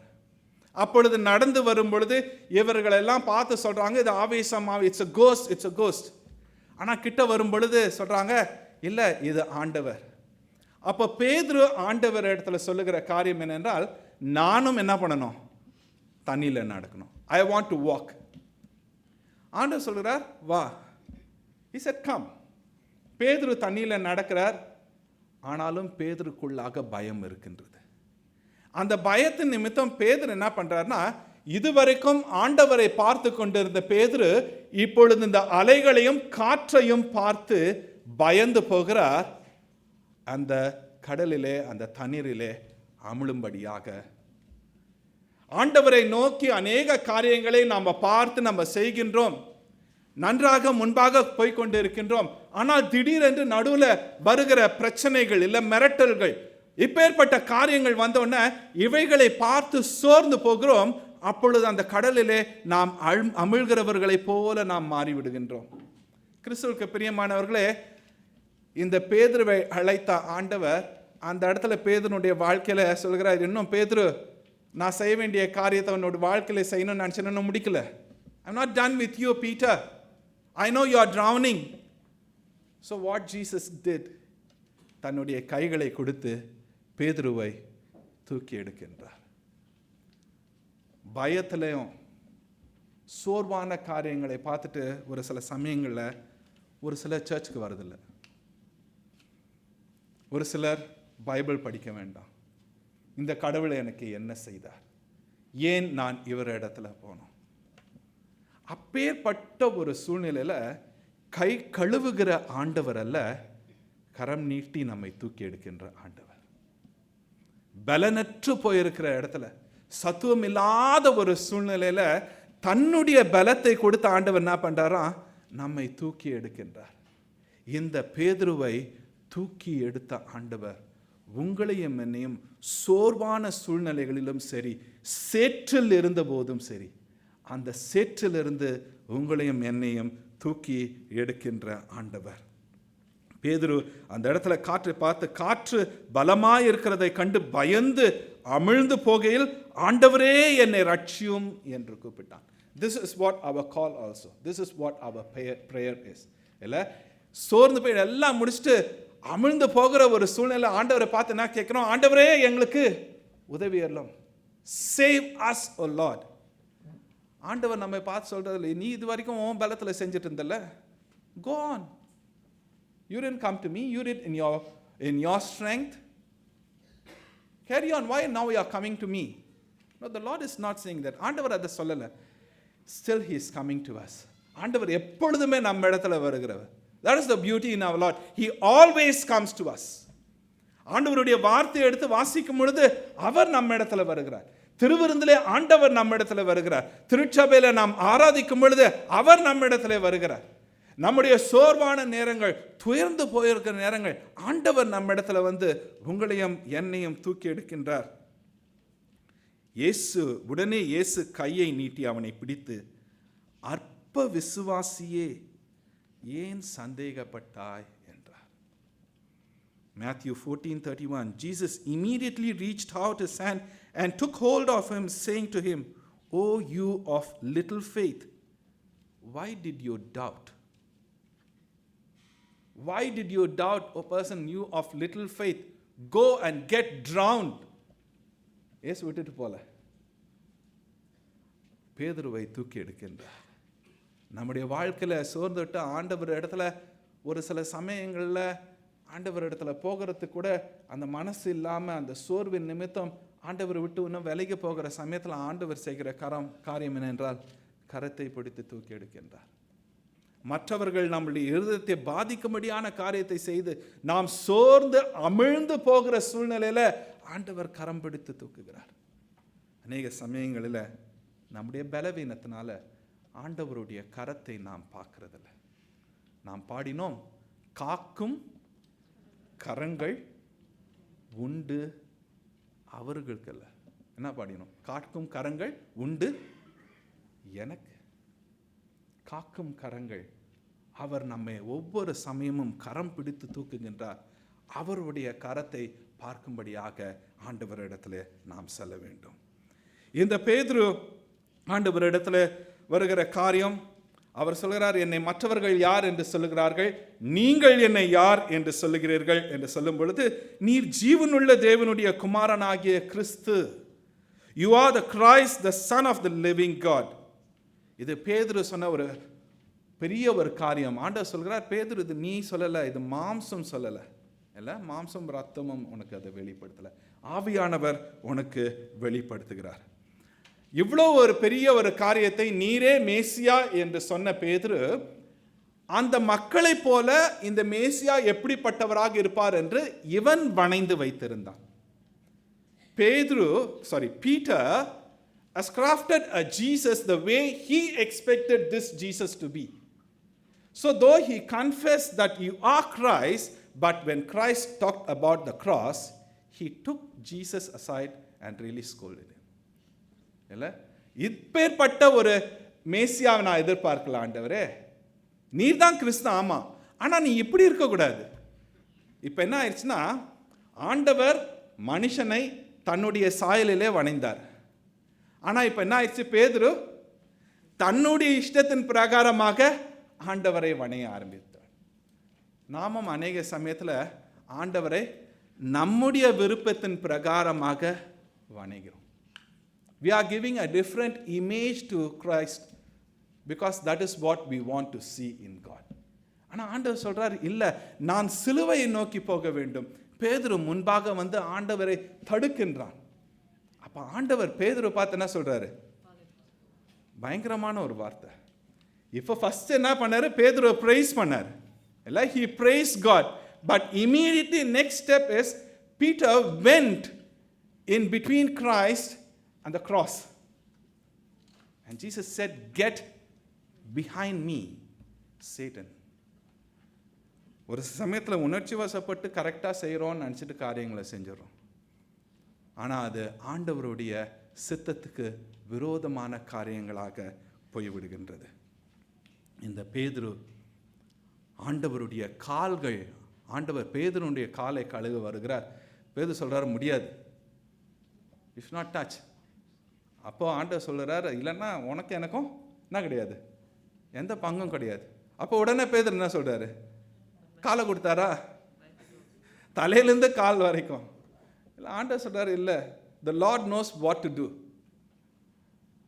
அப்பொழுது நடந்து வரும் பொழுது இவர்கள் எல்லாம் பார்த்து சொல்றாங்க, இது ஆவேசமாக, it's a ghost, it's a ghost. ஆனால் கிட்ட வரும் பொழுது சொல்றாங்க, இல்லை, இது ஆண்டவர். அப்போ பேதுரு ஆண்டவர் இடத்துல சொல்லுகிற காரியம் என்னென்றால், நானும் என்ன பண்ணணும்? தண்ணியில் நடக்கணும். I want to walk. ஆண்டவர் சொல்கிறார், வா. He said, come. பேதுரு தண்ணியில் நடக்கிறார். ஆனாலும் பேதுருக்குள்ளாக பயம் இருக்கின்றது. அந்த பயத்தின் நிமித்தம் பேதுரு என்ன பண்றாருன்னா, இதுவரைக்கும் ஆண்டவரை பார்த்து கொண்டிருந்த பேதுரு இப்பொழுது இந்த அலைகளையும் காற்றையும் பார்த்து பயந்து போகிறார். அந்த கடலிலே, அந்த தண்ணீரிலே அமிழும்படியாக. ஆண்டவரை நோக்கி அநேக காரியங்களை நாம் பார்த்து நம்ம செய்கின்றோம், நன்றாக முன்பாக போய்கொண்டு இருக்கின்றோம். ஆனால் திடீரென்று நடுவில் வருகிற பிரச்சனைகள் இல்லை மிரட்டல்கள், இப்பேற்பட்ட காரியங்கள் வந்தோடனே இவைகளை பார்த்து சோர்ந்து போகிறோம். அப்பொழுது அந்த கடலிலே நாம் அமிழ்கிறவர்களைப் போல நாம் மாறிவிடுகின்றோம். கிறிஸ்துவுக்கு பிரியமானவர்களே, இந்த பேதுருவை அழைத்த ஆண்டவர் அந்த இடத்துல பேதுருனுடைய வாழ்க்கையில சொல்கிறார், இன்னும் பேதுரு, நான் செய்ய வேண்டிய காரியத்தை உன்னோட வாழ்க்கையில செய்யணும்னு நினச்சேன்னு முடிக்கல. I'm not done with you, Peter. I know you are drowning. So what Jesus did, தன்னுடைய கைகளை கொடுத்து பேதுருவை தூக்கி எடுக்கின்றார். பயத்திலையும் சோர்வான காரியங்களை பார்த்துட்டு ஒரு சில சமயங்களில் ஒரு சிலர் சர்ச்சுக்கு வரதில்லை, ஒரு சிலர் பைபிள் படிக்க வேண்டாம். இந்த கடவுளை எனக்கு என்ன செய்தார், ஏன் நான் இவர் இடத்துல போனோம்? அப்பேற்பட்ட ஒரு சூழ்நிலையில கை கழுவுகிற ஆண்டவர் அல்ல, கரம் நீட்டி நம்மை தூக்கி எடுக்கின்ற ஆண்டவர். பலனற்று போயிருக்கிற இடத்துல, சத்துவம் இல்லாத ஒரு சூழ்நிலையில தன்னுடைய பலத்தை கொடுத்த ஆண்டவர் என்ன பண்றாரா, நம்மை தூக்கி எடுக்கின்றார். இந்த பேதுருவை தூக்கி எடுத்த ஆண்டவர் உங்களையும் என்னையும் சோர்வான சூழ்நிலைகளிலும் சரி, சேற்றில் இருந்த போதும் சரி, அந்த சேற்றிலிருந்து உங்களையும் என்னையும் தூக்கி எடுக்கின்ற ஆண்டவர். பேதுரு அந்த இடத்துல காற்றை பார்த்து, காற்று பலமாய் இருக்கிறதை கண்டு பயந்து அமிழ்ந்து போகையில், ஆண்டவரே என்னை ரட்சியும் என்று கூப்பிட்டான். This is what our call also. This is what our prayer is. இல்லை, சோர்ந்து போய் எல்லாம் முடிச்சுட்டு அமிழ்ந்து போகிற ஒரு சூழ்நிலை ஆண்டவரை பார்த்து என்ன கேட்கிறோம்? ஆண்டவரே எங்களுக்கு உதவி அருளும். Save us, O Lord. ஆண்டவர் நம்மை பார்த்து சொல்றது, நீ இது வரைக்கும் உன் பலத்தில் செஞ்சுட்டு இருந்தல, go on. You didn't come to me, you did in your strength. Carry on. Why now you are coming to me? No, the Lord is not saying that. ஆண்டவர் அதை சொல்லல. Still he is coming to us. ஆண்டவர் எப்பொழுதுமே நம்ம இடத்துல வருகிறவர். That is the beauty in our Lord. He always comes to us. ஆண்டவருடைய வார்த்தையை எடுத்து வாசிக்கும் பொழுது அவர் நம்ம இடத்துல வருகிறார். திருவிருந்திலே ஆண்டவர் நம்ம இடத்துல வருகிறார். திருச்சபையில நாம் ஆராதிக்கும் பொழுது அவர் நம்ம இடத்துல வருகிறார். நம்முடைய சோர்வான நேரங்கள், துயர்ந்து போயிருக்கிற நேரங்கள், ஆண்டவர் நம்ம இடத்துல வந்து உங்களையும் என்னையும் தூக்கி எடுக்கின்றார். உடனே இயேசு கையை நீட்டி அவனை பிடித்து, அற்ப விசுவாசியே, ஏன் சந்தேகப்பட்டாய் என்றார். Matthew 14:31. Jesus immediately reached out his hand and took hold of him, saying to him, O you of little faith, why did you doubt? Why did you doubt, O person, you of little faith? Go and get drowned. ஏசு விட்டுட்டு போல, பேதுருவை தூக்கி எடுக்கின்றார். நம்முடைய வாழ்க்கையில் சோர்ந்துட்டு ஆண்டவர் இடத்துல ஒரு சில சமயங்களில் ஆண்டவர் இடத்துல போகிறதுக்கு கூட அந்த மனசு இல்லாமல் அந்த சோர்வின் நிமித்தம் ஆண்டவர் விட்டு இன்னும் விலகி போகிற சமயத்தில் ஆண்டவர் செய்கிற காரியம் என்னென்றால் கரத்தை பிடித்து தூக்கி எடுக்கின்றார். மற்றவர்கள் நம்முடைய இருதயத்தை பாதிக்கும்படியான காரியத்தை செய்து நாம் சோர்ந்து அமிழ்ந்து போகிற சூழ்நிலையில் ஆண்டவர் கரம் பிடித்து தூக்குகிறார். அநேக சமயங்களில் நம்முடைய பலவீனத்தினால ஆண்டவருடைய கரத்தை நாம் பார்க்கறதில்ல. நாம் பாடினோம், காக்கும் கரங்கள் உண்டு அவர்களுக்கல்ல. என்ன பாடினோம்? காக்கும் கரங்கள் உண்டு எனக்கு. காக்கும் கரங்கள், அவர் நம்மை ஒவ்வொரு சமயமும் கரம் பிடித்து தூக்குகின்றார். அவருடைய கரத்தை பார்க்கும்படியாக ஆண்டவரிடத்தில் நாம் செல்ல வேண்டும். இந்த பேதுரு ஆண்டவரிடத்தில் வருகிற காரியம், அவர் சொல்கிறார், என்னை மற்றவர்கள் யார் என்று சொல்லுகிறார்கள், நீங்கள் என்னை யார் என்று சொல்லுகிறீர்கள் என்று சொல்லும் பொழுது, நீர் ஜீவனுள்ள தேவனுடைய குமாரனாகிய கிறிஸ்து, you are the Christ, the son of the living God. இது பேதுரு சொன்ன ஒரு பெரிய ஒரு காரியம். ஆண்டவர் சொல்கிறார், பேதுரு இது நீ சொல்லலை, இது மாம்சம் சொல்லலை, இல்லை மாம்சம் ரத்தமும் உனக்கு அதை வெளிப்படுத்தலை, ஆவியானவர் உனக்கு வெளிப்படுத்துகிறார். இவ்வளோ ஒரு பெரிய ஒரு காரியத்தை நீரே மேசியா என்று சொன்ன பேதுரு, அந்த மக்களை போல இந்த மேசியா எப்படிப்பட்டவராக இருப்பார் என்று இவன் வணைந்து வைத்திருந்தான். Peter has crafted a Jesus the way he expected this Jesus to be. So though he confessed that you are Christ, but when Christ talked about the cross, he took Jesus aside and really scolded him. இல்லை, இப்பேற்பட்ட ஒரு மேசியாவை நான் எதிர்பார்க்கலாம் ஆண்டவரே, நீர் தான் கிறிஸ்து, ஆமாம், ஆனால் நீ இப்படி இருக்கக்கூடாது. இப்போ என்ன ஆயிடுச்சுன்னா, ஆண்டவர் மனுஷனை தன்னுடைய சாயலிலே வணைந்தார். ஆனால் இப்போ என்ன ஆயிடுச்சு, பேதுரு தன்னுடைய இஷ்டத்தின் பிரகாரமாக ஆண்டவரை வணைய ஆரம்பித்தார். நாமும் அநேக சமயத்தில் ஆண்டவரை நம்முடைய விருப்பத்தின் பிரகாரமாக வணைகிறோம். We are giving a different image to Christ because that is what we want to see in God. ஆனால் ஆண்டவர் சொல்றார், இல்லை, நான் சிலுவையை நோக்கி போக வேண்டும். பேதுரு முன்பாக வந்து ஆண்டவரை தடுக்கின்றான். அப்போ ஆண்டவர் பேதுரு பார்த்து என்ன சொல்றாரு? பயங்கரமான ஒரு வார்த்தை. இப்போ ஃபர்ஸ்ட் என்ன பண்ணாரு? பேதுருவை praise பண்ணார். இல்லை, he praised God. But immediately next step is Peter went in between Christ and the cross. And Jesus said, get behind me, Satan. ஒரு சமயத்தில் உணர்ச்சி வசப்பட்டு கரெக்டாக செய்கிறோன்னு நினச்சிட்டு காரியங்களை செஞ்சிடறோம். ஆனால் அது ஆண்டவருடைய சித்தத்துக்கு விரோதமான காரியங்களாக போய்விடுகின்றது. இந்த பேதுரு ஆண்டவருடைய கால்கள், ஆண்டவர் பேதுருடைய காலை கழுக வருகிறார். பேதுரு சொல்கிறார், முடியாது, இட்ஸ் நாட் டச். அப்போ ஆண்டவர் சொல்கிறார், இல்லைன்னா உனக்கு எனக்கும் என்ன கிடையாது, எந்த பங்கும் கிடையாது. அப்போ உடனே பேதுரு என்ன சொல்கிறாரு? காலை கொடுத்தாரா? தலையிலேருந்து கால் வரைக்கும் இல்லை. ஆண்டவர் சொல்கிறார், இல்லை, the Lord knows what to do.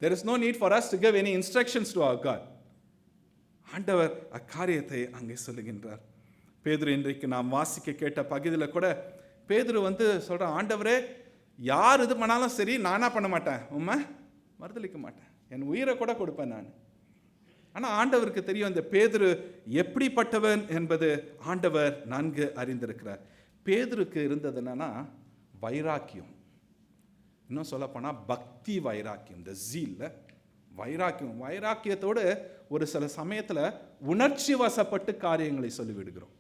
There is no need for us to give any instructions to our God. ஆண்டவர் அக்காரியத்தை அங்கே சொல்லுகின்றார். பேதுரு இன்றைக்கு நாம் வாசிக்க கேட்ட பகுதியில் கூட பேதுரு வந்து சொல்கிற, ஆண்டவரே யார் இது பண்ணாலும் சரி, நானா பண்ண மாட்டேன், உண்மை மறுதளிக்க மாட்டேன், என் உயிரை கூட கொடுப்பேன் நான். ஆனால் ஆண்டவருக்கு தெரியும் இந்த பேதுரு எப்படிப்பட்டவன் என்பது ஆண்டவர் நன்கு அறிந்திருக்கிறார். பேதுருக்கு இருந்தது என்னன்னா வைராக்கியம், இன்னும் சொல்லப்போனால் பக்தி வைராக்கியம், இந்த ஜீல்ல வைராக்கியம். வைராக்கியத்தோடு ஒரு சில சமயத்தில் உணர்ச்சி வசப்பட்டு காரியங்களை சொல்லிவிடுகிறோம்.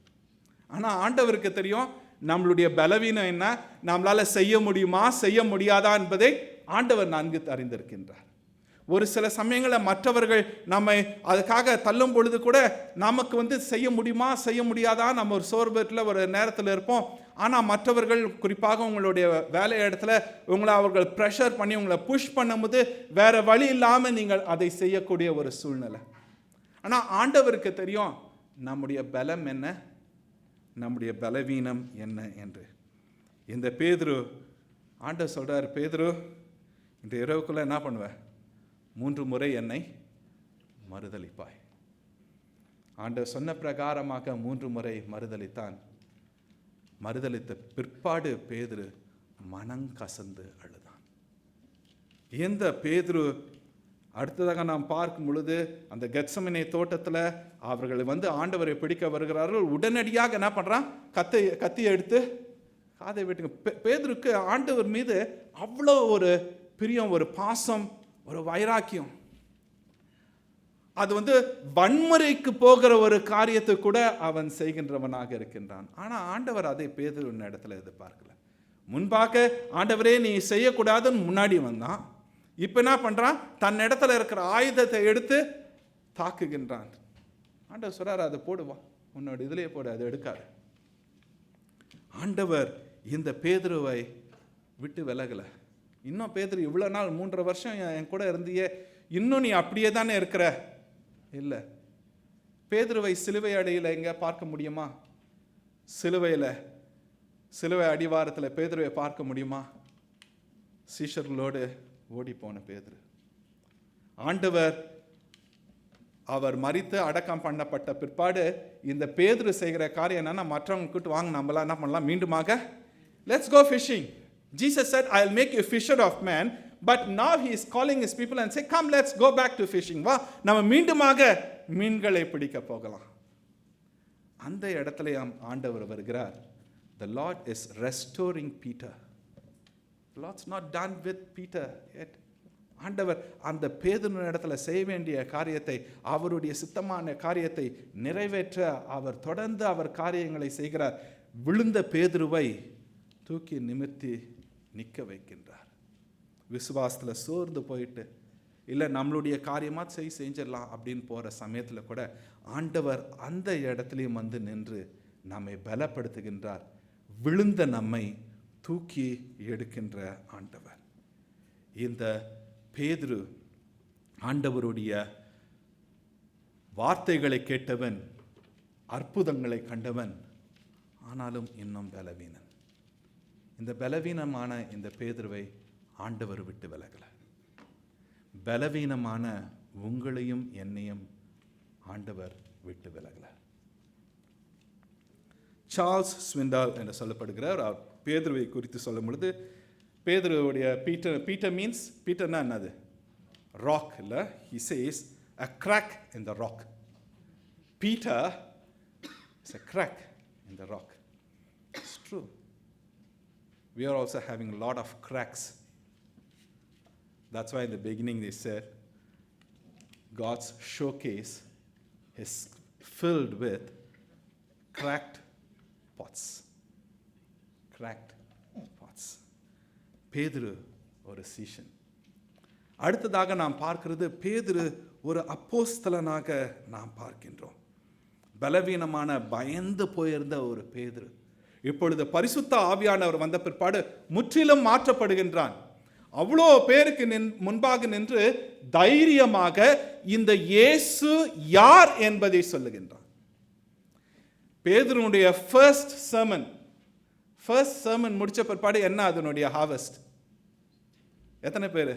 ஆனால் ஆண்டவருக்கு தெரியும் நம்மளுடைய பலவீனம் என்ன, நம்மளால் செய்ய முடியுமா செய்ய முடியாதா என்பதை ஆண்டவர் நன்கு அறிந்திருக்கின்றார். ஒரு சில சமயங்களில் மற்றவர்கள் நம்மை அதுக்காக தள்ளும் பொழுது கூட நமக்கு வந்து செய்ய முடியுமா செய்ய முடியாதா நம்ம ஒரு சோர்வத்தில் ஒரு நேரத்தில் இருப்போம். ஆனால் மற்றவர்கள் குறிப்பாக உங்களுடைய வேலை இடத்துல உங்களை அவர்கள் ப்ரெஷர் பண்ணி உங்களை புஷ் பண்ணும்போது வேற வழி இல்லாமல் நீங்கள் அதை செய்யக்கூடிய ஒரு சூழ்நிலை. ஆனால் ஆண்டவருக்கு தெரியும் நம்முடைய பலம் என்ன, நம்முடைய பலவீனம் என்ன என்று. இந்த பேதுரு, ஆண்டவர் சொல்றார், பேதுரு இந்த இரவுக்குள்ள என்ன பண்ணுவேன், 3 முறை என்னை மறுதலிப்பாய். ஆண்டவர் சொன்ன பிரகாரமாக 3 முறை மறுதலித்தான். மறுதலித்த பிற்பாடு பேதுரு மனம் கசந்து அழுதான். இந்த பேதுரு அடுத்ததாக நாம் பார்க்கும் பொழுது அந்த கெத்செமனே தோட்டத்தில் அவர்கள் ஆண்டவரை பிடிக்க வருகிறார்கள். உடனடியாக என்ன பண்ணுறான், கத்தி எடுத்து காதை வெட்டுங்க. பேதுருக்கு ஆண்டவர் மீது அவ்வளோ ஒரு பிரியம், ஒரு பாசம், ஒரு வைராக்கியம். அது வன்முறைக்கு போகிற ஒரு காரியத்தை கூட அவன் செய்கின்றவனாக இருக்கின்றான். ஆனால் ஆண்டவர் அதை பேதுருவின் இடத்துல எதிர்பார்க்கல. முன்பாக ஆண்டவரே நீ செய்யக்கூடாதுன்னு முன்னாடி வந்தான். இப்போ என்ன பண்ணுறான், தன் இடத்துல இருக்கிற ஆயுதத்தை எடுத்து தாக்குகின்றான். ஆண்டவர் சொல்றாரு, அதை போடுவா, உன்னோட இதுலேயே போடு, அதை எடுக்காது. ஆண்டவர் இந்த பேதுருவை விட்டு விலகலை. இன்னும் பேதுரு இவ்வளோ நாள் 3.5 வருஷம் என் கூட இருந்தியே, இன்னும் நீ அப்படியே தானே இருக்கிற. இல்லை, பேதுருவை சிலுவை அடியில் எங்கே பார்க்க முடியுமா? சிலுவை அடிவாரத்தில் பேதுருவை பார்க்க முடியுமா? சீஷர்களோடு ஓடி போன பேதுரு. ஆண்டவர் அவர் மரித்து அடக்கம் பண்ணப்பட்ட பிற்பாடு இந்த பேதுரு செய்கிற காரியம் என்னன்னா, மற்றவங்க கூட்டு வாங்க, நம்மளாம் என்ன பண்ணலாம், மீண்டுமாக let's go fishing. Jesus said, I'll make you a fisher of men, but now he is calling his people and say, come, let's go back to fishing. வா, நம்ம மீண்டுமாக மீன்களை பிடிக்க போகலாம். அந்த இடத்துல ஆண்டவர் வருகிறார். The Lord is restoring Peter. The Lord's not done with Peter yet. ஆண்டவர் அந்த பேதுரு இடத்துல செய்ய வேண்டிய காரியத்தை, அவருடைய சித்தமான காரியத்தை நிறைவேற்ற அவர் தொடர்ந்து அவர் காரியங்களை செய்கிறார். விழுந்த பேதுருவை தூக்கி நிமிர்த்தி நிற்க வைக்கின்றார். விசுவாசத்தில் சோர்ந்து போயிட்டு இல்லை நம்மளுடைய காரியமாக செஞ்சிடலாம் அப்படின்னு போகிற சமயத்தில் கூட ஆண்டவர் அந்த இடத்துலையும் நின்று நம்மை பலப்படுத்துகின்றார். விழுந்த நம்மை தூக்கி எடுக்கின்ற ஆண்டவர். இந்த பேதுரு ஆண்டவருடைய வார்த்தைகளை கேட்டவன், அற்புதங்களை கண்டவன், ஆனாலும் இன்னும் பலவீனன். இந்த பலவீனமான இந்த பேதுருவை ஆண்டவர் விட்டு விலகல. பலவீனமான உங்களையும் என்னையும் ஆண்டவர் விட்டு விலகல. சார்ல்ஸ் ஸ்விண்டால் என்று சொல்லப்படுகிறார். பேதுருவை குறித்து சொல்லும் பொழுது, பேதுருவுடைய பீட்டர் மீன்ஸ், பீட்டர்னா என்னது, ராக் இல்லை. he says a crack in the rock. Peter is a crack in the rock. It's true. We are also having a lot of cracks. That's why in the beginning they said God's showcase is filled with cracked pots. Cracked pots. பேதுரு ஒரு சீஷன். அடுத்ததாக நாம் பார்க்கிறது, பேதுரு ஒரு அப்போஸ்தலனாக நாம் பார்க்கின்றோம். பலவீனமான பயந்து போயிருந்த ஒரு பேதுரு இப்பொழுது பரிசுத்த ஆவியானவர் வந்த பிற்பாடு முற்றிலும் மாற்றப்படுகின்றான். அவ்வளோ பேருக்கு முன்பாக நின்று தைரியமாக இந்த இயேசு யார் என்பதை சொல்லுகின்றான். பேதுருனுடைய ஃபர்ஸ்ட் சர்மன் முடிச்ச பிற்பாடு என்ன அதனுடைய ஹார்வெஸ்ட்? எத்தனை பேர்?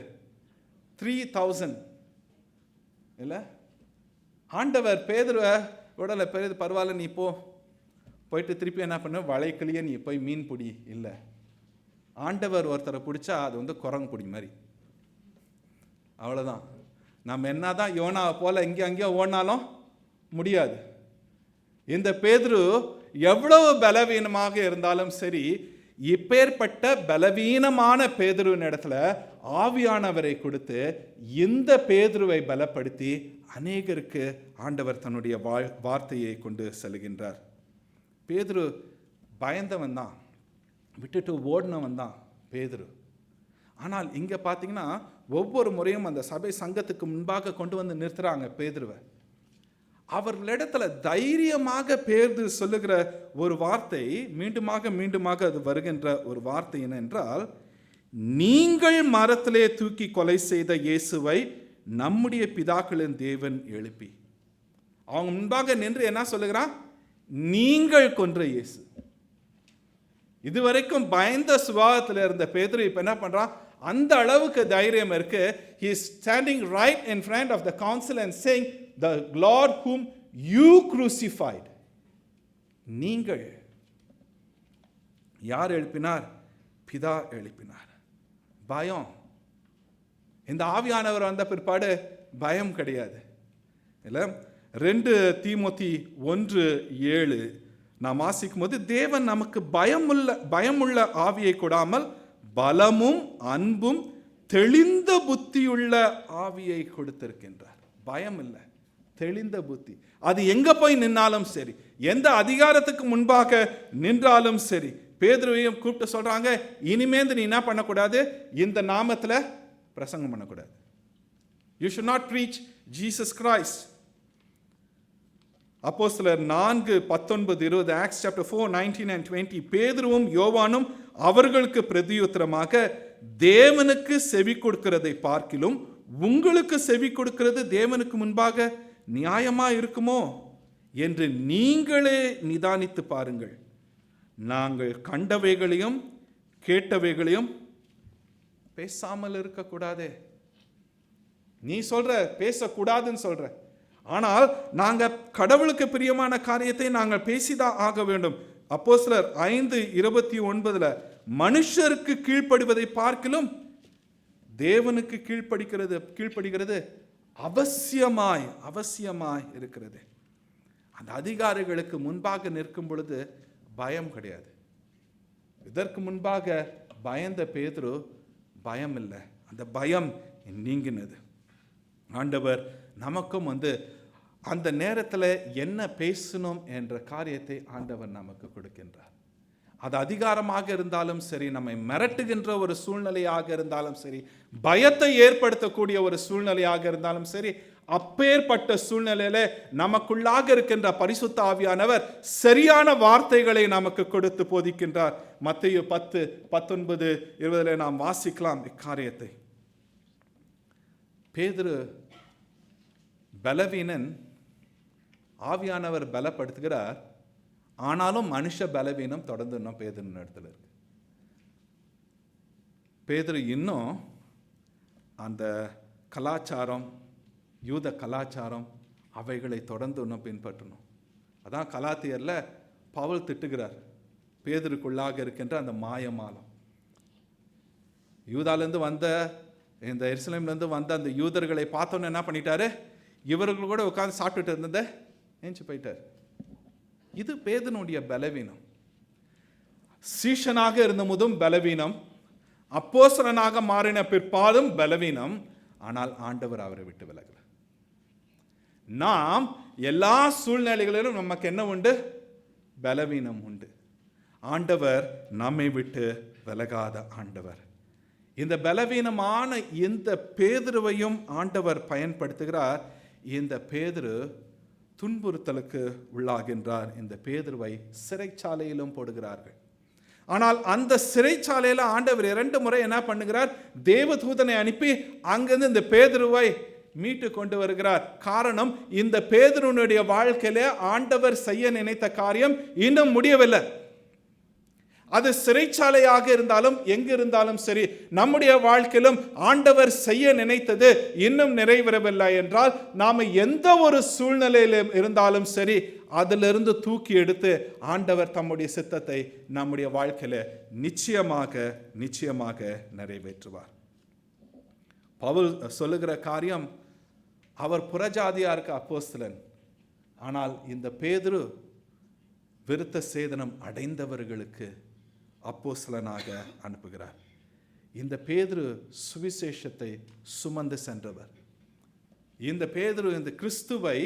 3000 இல்லை. ஆண்டவர் பேதுருவை உடலை பெரியது, பரவாயில்ல நீ போயிட்டு திருப்பி என்ன பண்ண, வளைக்கலையே நீ போய் மீன் பிடி இல்லை. ஆண்டவர் ஒருத்தரை பிடிச்சா அது குரங்கு பிடி மாதிரி, அவ்வளோதான். நம்ம என்னதான் யோனாவை போல இங்கே அங்கேயோ ஓடினாலும் முடியாது. இந்த பேதுரு எவ்வளவு பலவீனமாக இருந்தாலும் சரி, இப்பேற்பட்ட பலவீனமான பேதுருவின் இடத்துல ஆவியானவரை கொடுத்து இந்த பேதுருவை பலப்படுத்தி அநேகருக்கு ஆண்டவர் தன்னுடைய வார்த்தையை கொண்டு செல்கின்றார். பேதுரு பயந்தவன் தான், விட்டுட்டு ஓடினவன் தான் பேதுரு. ஆனால் இங்கே பார்த்தீங்கன்னா ஒவ்வொரு முறையும் அந்த சபை சங்கத்துக்கு முன்பாக கொண்டு நிறுத்துறாங்க பேதுருவை. அவர்களிடத்துல தைரியமாக பேதுரு சொல்லுகிற ஒரு வார்த்தை, மீண்டுமாக அது வருகின்ற ஒரு வார்த்தை என்னென்றால், நீங்கள் மரத்திலே தூக்கி கொலை செய்த இயேசுவை நம்முடைய பிதாக்களின் தேவன் எழுப்பி. அவங்க முன்பாக நின்று என்ன சொல்லுகிறான்? நீங்கள் கொன்ற இயேசு. இதுவரைக்கும் பயந்த சுபாவத்தில் இருந்த பேதுரு இப்ப என்ன பண்றான்? அந்த அளவுக்கு தைரியம் இருக்கு. He is standing right in front of the council and saying, the Lord whom you crucified. நீங்கள். யார் எழுப்பினார்? பிதா எழுப்பினார். பயம். இந்த ஆவியானவர் வந்த பிற்பாடு பயம் கிடையாது. இல்ல 2 தீமோத்தி 1:7 நாம் வாசிக்கும் போது, தேவன் நமக்கு பயமுள்ள ஆவியை கொடாமல் பலமும் அன்பும் தெளிந்த புத்தியுள்ள ஆவியை கொடுத்திருக்கின்றார். பயம் இல்லை, தெளிந்த புத்தி. அது எங்க போய் நின்னாலும் சரி, எந்த அதிகாரத்துக்கு முன்பாக நின்றாலும் சரி, பேதுருவையும் கூப்பிட்டு சொல்றாங்க, இனிமேந்து நீ என்ன பண்ணக்கூடாது? இந்த நாமத்துல பிரசங்கம் பண்ணக்கூடாது. You should not preach Jesus Christ. அப்போஸ்தலர் 4:19-20, Acts chapter 4:19 and 20. பேதுருவும் யோவானும் அவர்களுக்கு பிரதியுத்தரமாக, தேவனுக்கு செவி கொடுக்கிறதை பார்க்கிலும் உங்களுக்கு செவி கொடுக்கிறது தேவனுக்கு முன்பாக நியாயமா இருக்குமோ என்று நீங்களே நிதானித்து பாருங்கள். நாங்கள் கண்டவைகளையும் கேட்டவைகளையும் பேசாமல் இருக்கக்கூடாதே. நீ சொல்ற பேசக்கூடாதுன்னு சொல்ற, ஆனால் நாங்கள் கடவுளுக்கு பிரியமான காரியத்தை நாங்கள் பேசிதான் ஆக வேண்டும். அப்போஸ்தலர் 5:29, மனுஷருக்கு கீழ்ப்படிவதை பார்க்கிலும் தேவனுக்கு கீழ்ப்படுகிறது அவசியமாய் இருக்கிறது. அந்த அதிகாரிகளுக்கு முன்பாக நிற்கும் பொழுது பயம் கிடையாது. இதற்கு முன்பாக பயந்த பேதுரு பயம் இல்லை, அந்த பயம் நீங்கினது. ஆண்டவர் நமக்கும் அந்த நேரத்தில் என்ன பேசணும் என்ற காரியத்தை ஆண்டவர் நமக்கு கொடுக்கின்றார். அது அதிகாரமாக இருந்தாலும் சரி, நம்மை மிரட்டுகின்ற ஒரு சூழ்நிலையாக இருந்தாலும் சரி, பயத்தை ஏற்படுத்தக்கூடிய ஒரு சூழ்நிலையாக இருந்தாலும் சரி, அப்பேற்பட்ட சூழ்நிலையில நமக்குள்ளாக இருக்கின்ற பரிசுத்த ஆவியானவர் சரியான வார்த்தைகளை நமக்கு கொடுத்து போதிக்கின்றார். மத்தேயு 10:19-20 நாம் வாசிக்கலாம் இக்காரியத்தை. பேதுரு பலவீனன், ஆவியானவர் பலப்படுத்துகிறார். ஆனாலும் மனுஷ பலவீனம் தொடர்ந்து இன்னும் பேதுரு இடத்துல இருக்கு. பேதுரு இன்னும் அந்த கலாச்சாரம், யூத கலாச்சாரம், அவைகளை தொடர்ந்து இன்னும் பின்பற்றணும். அதான் கலாத்தியர்ல பவுல் திட்டுகிறார், பேதுருக்குள்ளாக இருக்கின்ற அந்த மாயமாலம். யூதாலேருந்து வந்த, இந்த எருசலேம்லேருந்து வந்த அந்த யூதர்களை பார்த்தோன்னு என்ன பண்ணிட்டாரு? இவர்கள் கூட உட்கார்ந்து சாப்பிட்டுட்டு இருந்தத ஏஞ்சி போயிட்டார். இது பேதுனுடைய பலவீனம். சீஷனாக இருந்த போதும் பலவீனம், அப்போஸ்தலனாக மாறின பிற்பாடும் பலவீனம். ஆனால் ஆண்டவர் அவரை விட்டு விலகல. நாம் எல்லா சூழ்நிலைகளிலும் நமக்கு என்ன உண்டு? பலவீனம் உண்டு. ஆண்டவர் நம்மை விட்டு விலகாத ஆண்டவர். இந்த பலவீனமான இந்த பேதுருவையும் ஆண்டவர் பயன்படுத்துகிறார். இந்த பேதுரு துன்புறுத்தலுக்கு உள்ளாகின்றார். இந்த பேதுருவை சிறைச்சாலையிலும் போடுகிறார்கள். ஆனால் அந்த சிறைச்சாலையில் ஆண்டவர் 2 முறை என்ன பண்ணுகிறார்? தேவதூதனை அனுப்பி அங்கிருந்து இந்த பேதுருவை மீட்டு கொண்டு வருகிறார். காரணம், இந்த பேதுருனுடைய வாழ்க்கையில ஆண்டவர் செய்ய நினைத்த காரியம் இன்னும் முடியவில்லை. அது சிறைச்சாலையாக இருந்தாலும் எங்கு இருந்தாலும் சரி, நம்முடைய வாழ்க்கையிலும் ஆண்டவர் செய்ய நினைத்தது இன்னும் நிறைவேறவில்லை என்றால், நாம எந்த ஒரு சூழ்நிலையிலும் இருந்தாலும் சரி, அதிலிருந்து தூக்கி எடுத்து ஆண்டவர் தம்முடைய சித்தத்தை நம்முடைய வாழ்க்கையில நிச்சயமாக நிறைவேற்றுவார். பவுல் சொல்லுகிற காரியம், அவர் புறஜாதியாருக்கு அப்போஸ்தலன். ஆனால் இந்த பேதுரு விருத்த சேதனம் அடைந்தவர்களுக்கு அப்போஸ்தலனாக அனுப்புகிறார். இந்த பேதுரு சுவிசேஷத்தை சுமந்து சென்றவர். இந்த பேதுரு இந்த கிறிஸ்துவை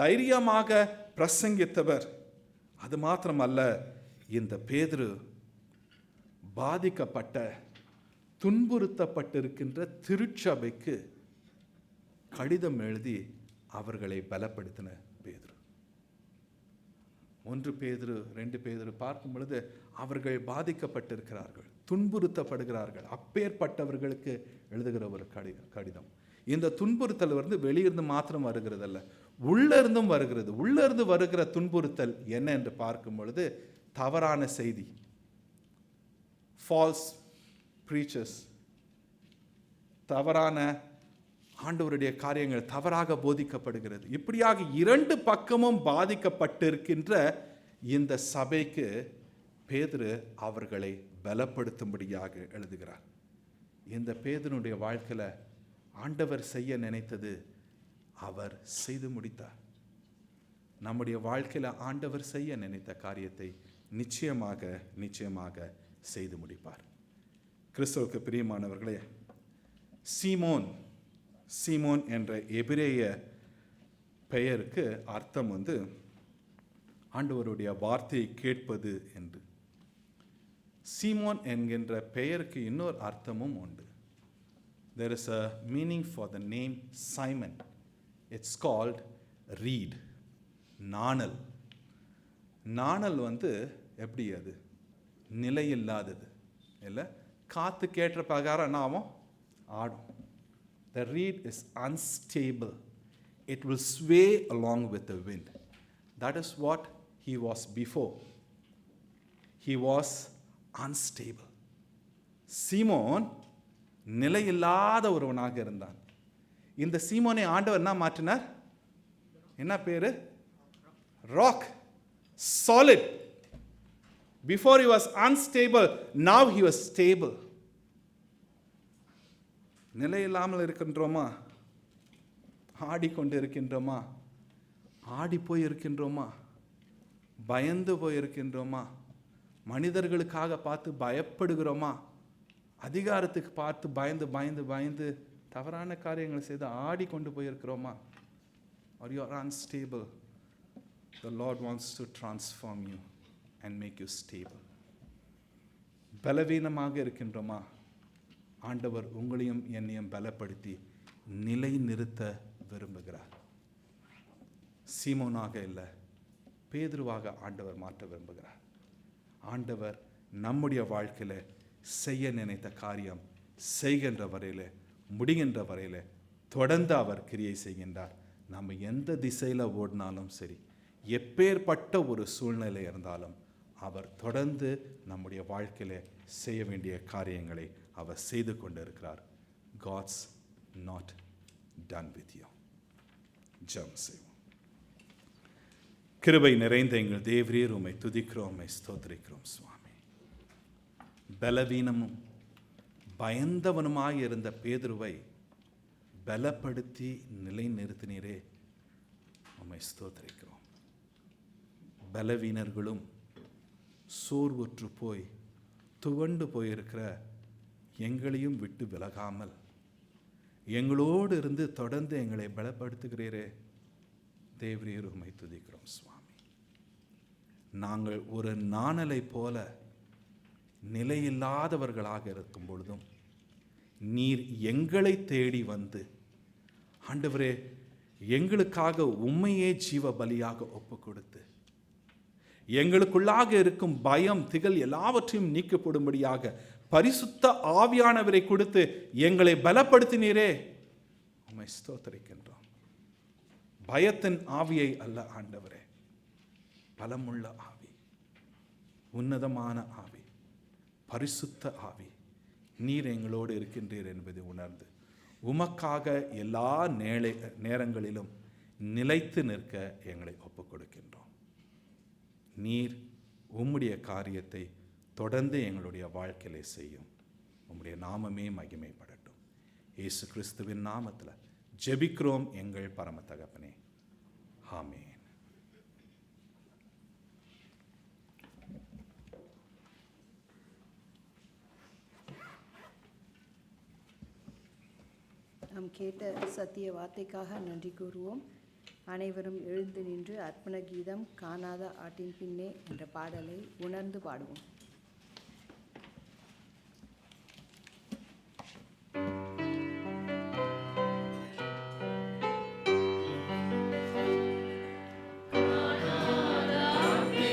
தைரியமாக பிரசங்கித்தவர். அது மாத்திரமல்ல, இந்த பேதுரு பாதிக்கப்பட்ட, துன்புறுத்தப்பட்டிருக்கின்ற திருச்சபைக்கு கடிதம் எழுதி அவர்களை பலப்படுத்தின பேதுரு. 1 பேதுரு 2 பேதுரு பார்க்கும் பொழுது அவர்கள் பாதிக்கப்பட்டிருக்கிறார்கள், துன்புறுத்தப்படுகிறார்கள். அப்பேற்பட்டவர்களுக்கு எழுதுகிற ஒரு கடிதம். இந்த துன்புறுத்தல் வெளியிருந்து மாத்திரம் வருகிறதல்ல, உள்ள இருந்தும் வருகிறது. உள்ள இருந்து வருகிற துன்புறுத்தல் என்ன என்று பார்க்கும் பொழுது தவறான செய்தி, ஃபால்ஸ் ப்ரீச்சர்ஸ், தவறான ஆண்டவருடைய காரியங்கள் தவறாக போதிக்கப்படுகிறது. இப்படியாக 2 பக்கமும் பாதிக்கப்பட்டிருக்கின்ற இந்த சபைக்கு பேதுரு அவர்களை பலப்படுத்தும்படியாக எழுதுகிறார். இந்த பேதுருடைய வாழ்க்கையில் ஆண்டவர் செய்ய நினைத்தது அவர் செய்து முடித்தார். நம்முடைய வாழ்க்கையில் ஆண்டவர் செய்ய நினைத்த காரியத்தை நிச்சயமாக செய்து முடிப்பார். கிறிஸ்துவுக்கு பிரியமானவர்களே, சீமோன் என்ற எபிரேய பெயருக்கு அர்த்தம் ஆண்டவருடைய வார்த்தையை கேட்பது என்று. சீமோன் என்கின்ற பெயருக்கு இன்னொரு அர்த்தமும் உண்டு. There is a meaning for the name Simon. It's called reed. நாணல். நாணல் எப்படி அது நிலையில்லாதது இல்லை, காற்று கேட்ட பிரகாரம் என்ன ஆகும், ஆடும். The reed is unstable. It will sway along with the wind. That is what he was before. He was unstable. சீமோன் நிலையில்லாத ஒருவனாக இருந்தான். இந்த சீமோனை ஆண்டவர் என்ன மாற்றினார்? என்ன பேரு? Rock, solid. Before he was unstable, now he was stable. நிலையில்லாமல் இருக்கின்றோமா? ஆடிக்கொண்டு இருக்கின்றோமா? ஆடி போய் இருக்கின்றோமா? பயந்து போய் இருக்கின்றோமா? மனிதர்களுக்காக பார்த்து பயப்படுகிறோமா? அதிகாரத்துக்கு பார்த்து பயந்து தவறான காரியங்களை செய்து ஆடிக்கொண்டு போயிருக்கிறோமா? Or you are unstable? The Lord wants to transform you and make you stable. பலவீனமாக இருக்கின்றோமா? ஆண்டவர் உங்களையும் என்னையும் பலப்படுத்தி நிலை நிறுத்த விரும்புகிறார். சீமோனாக இல்லை, பேதுருவாக ஆண்டவர் மாற்ற விரும்புகிறார். ஆண்டவர் நம்முடைய வாழ்க்கையில் செய்ய நினைத்த காரியம் செய்கின்ற வரையில், முடிகின்ற வரையில் தொடர்ந்து அவர் கிரியை செய்கின்றார். நம்ம எந்த திசையில் ஓடினாலும் சரி, எப்பேற்பட்ட ஒரு சூழ்நிலை இருந்தாலும் அவர் தொடர்ந்து நம்முடைய வாழ்க்கையில் செய்ய வேண்டிய காரியங்களை அவர் செய்து கொண்டு இருக்கிறார். God's not done with you. ஜெபம் செய்வோம். கிருபை நிறைந்த எங்கள் தேவரீர், உம்மை துதிக்கிறோம், உம்மை ஸ்தோத்திரிக்கிறோம் சுவாமி. பலவீனமும் பயந்தவனுமாய் இருந்த பேதுருவை பலப்படுத்தி நிலை நிறுத்தினீரே, உம்மை ஸ்தோத்திரிக்கிறோம். பலவீனர்களும் சோர்வுற்று போய் துவண்டு போயிருக்கிற எங்களையும் விட்டு விலகாமல் எங்களோடு இருந்து தொடர்ந்து எங்களை பலப்படுத்துகிறீரே, தேவரீர் உம்மை துதிக்கிறோம் சுவாமி. நாங்கள் ஒரு நாணலை போல நிலையில்லாதவர்களாக இருக்கும் பொழுதும் நீர் எங்களை தேடி வந்து, ஆண்டவரே, எங்களுக்காக உம்மையே ஜீவ பலியாக ஒப்பு கொடுத்து எங்களுக்குள்ளாக இருக்கும் பயம் திகழ் எல்லாவற்றையும் நீக்கப்படும்படியாக பரிசுத்த ஆவியானவரை கொடுத்து எங்களை பலப்படுத்தினீரே, உம்மை ஸ்தோத்திரிக்கின்றோம். பயத்தின் ஆவியை அல்ல ஆண்டவரே, பலமுள்ள ஆவி, உன்னதமான ஆவி, பரிசுத்த ஆவி, நீர் எங்களோடு இருக்கின்றீர் என்பதை உணர்ந்து உமக்காக எல்லா நேரங்களிலும் நிலைத்து நிற்க எங்களை ஒப்புக் கொடுக்கின்றோம். நீர் உம்முடைய காரியத்தை தொடர்ந்து எங்களுடைய வாழ்க்கையிலே செய்யும். உம்முடைய நாமமே மகிமைப்படட்டும். இயேசு கிறிஸ்துவின் நாமத்தில் ஜெபிக்கிறோம் எங்கள் பரம தகப்பனே, ஆமென். நாம் கேட்ட சத்திய வார்த்தைக்காக நன்றி கூறுவோம். அனைவரும் எழுந்து நின்று அர்ப்பண கீதம் காணாத ஆட்டின் பின்னே என்ற பாடலை உணர்ந்து பாடுவோம். காணாத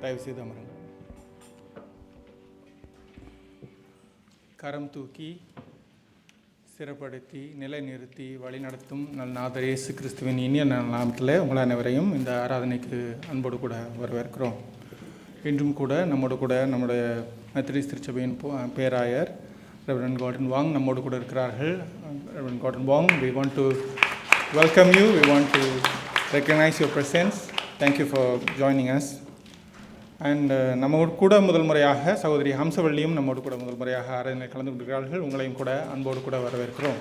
தயவுசெய்து அமருங்க. கரம் தூக்கி சிறப்படுத்தி நிலைநிறுத்தி வழிநடத்தும் நல்நாதர் இயேசு கிறிஸ்துவின் இனிய நாமத்தில் உங்கள் அனைவரையும் இந்த ஆராதனைக்கு அன்போடு கூட வரவேற்கிறோம். இன்றும் கூட நம்முடைய மெத்தடிஸ்ட் திருச்சபையின் பேராயர் ரெவரண்ட் கார்டன் வாங் நம்மோடு கூட இருக்கிறார்கள். Reverend garden Wang, we want to welcome you, we want to recognize your presence. Thank you for joining us. And நம்மோடு கூட முதல் முறையாக சகோதரி ஹம்சவள்ளியும் நம்மோடு கூட முதல் முறையாக ஆராதனை கலந்து கொண்டிருக்கிறார்கள். உங்களையும் கூட அன்போடு கூட வரவேற்கிறோம்.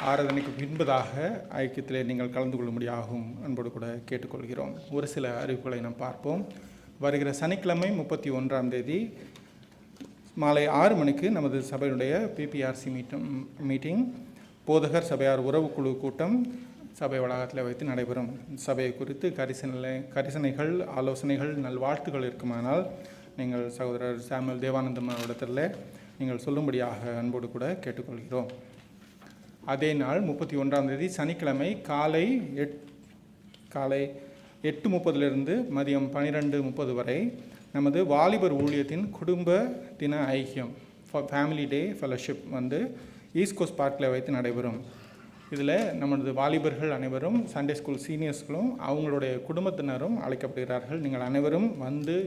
ஆராதனைக்கு பின்பதாக ஐக்கியத்திலே நீங்கள் கலந்து கொள்ளும்படியாகவும் அன்போடு கூட கேட்டுக்கொள்கிறோம். ஒரு சில அறிவிப்புகளை நாம் பார்ப்போம். வருகிற சனிக்கிழமை 31ஆம் தேதி மாலை 6 மணிக்கு நமது சபையுடைய பிபிஆர்சி மீட்டிங் போதகர் சபையார் உறவுக்குழு கூட்டம் சபை வளாகத்தில் வைத்து நடைபெறும். சபையை குறித்து கரிசனைகள், ஆலோசனைகள், நல்வாழ்த்துகள் இருக்குமானால் நீங்கள் சகோதரர் சாமுவேல் தேவானந்தம் அவரிடத்தில் நீங்கள் சொல்லும்படியாக அன்போடு கூட கேட்டுக்கொள்கிறோம். அதே நாள் 31ஆம் தேதி சனிக்கிழமை காலை 8:30 மதியம் 12:30 வரை நமது வாலிபர் ஊழியத்தின் குடும்ப தின ஐக்கியம் family day fellowship East Coast பார்க்கில் வைத்து நடைபெறும். இதில் நமது வாலிபர்கள் அனைவரும், சண்டே ஸ்கூல் சீனியர்ஸ்களும் அவங்களுடைய குடும்பத்தினரும் அழைக்கப்படுகிறார்கள். நீங்கள் அனைவரும்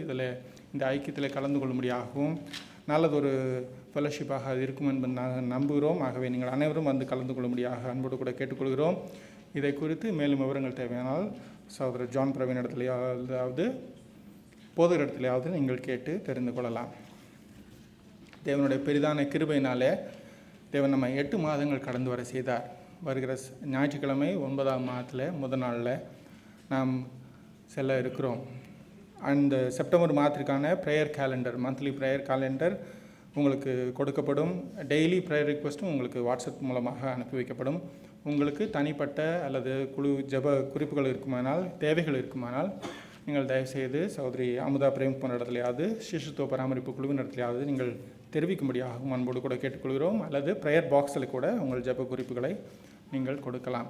இதில் இந்த ஐக்கியத்தில் கலந்து கொள்ளும்படியாகவும் நல்லதொரு ஃபெலோஷிப்பாக அது இருக்கும் என்பது நாங்கள் நம்புகிறோம். ஆகவே நீங்கள் அனைவரும் கலந்து கொள்ளும்படியாக அன்போடு கூட கேட்டுக்கொள்கிறோம். இதை குறித்து மேலும் விவரங்கள் தேவையானால் சகோதரர் ஜான் பிரவீன் இடத்துலையாவது போதகர் இடத்துலையாவது நீங்கள் கேட்டு தெரிந்து கொள்ளலாம். தேவனுடைய பெரிதான கிருபையினாலே தேவன் நம்ம 8 மாதங்கள் கடந்து வர செய்தார். வருகிற ஞாயிற்றுக்கிழமை 9ஆம் மாதத்தில் முதல் நாளில் நாம் செல்ல இருக்கிறோம். அந்த செப்டம்பர் மாதத்திற்கான prayer calendar, monthly prayer calendar உங்களுக்கு கொடுக்கப்படும். டெய்லி ப்ரேயர் ரிக்வெஸ்ட்டும் உங்களுக்கு வாட்ஸ்அப் மூலமாக அனுப்பி வைக்கப்படும். உங்களுக்கு தனிப்பட்ட அல்லது குழு ஜெப குறிப்புகள் இருக்குமானால், தேவைகள் இருக்குமானால் நீங்கள் தயவுசெய்து சகோதரி அமுதா பிரேம்குமார் இடத்துலையாவது சிசுத்துவ பராமரிப்பு குழுவின் இடத்துலையாவது நீங்கள் தெரிவிக்கும்படியாகவும் அன்போடு கூட கேட்டுக்கொள்கிறோம். அல்லது ப்ரேயர் பாக்ஸில் கூட உங்கள் ஜெப குறிப்புகளை நீங்கள் கொடுக்கலாம்.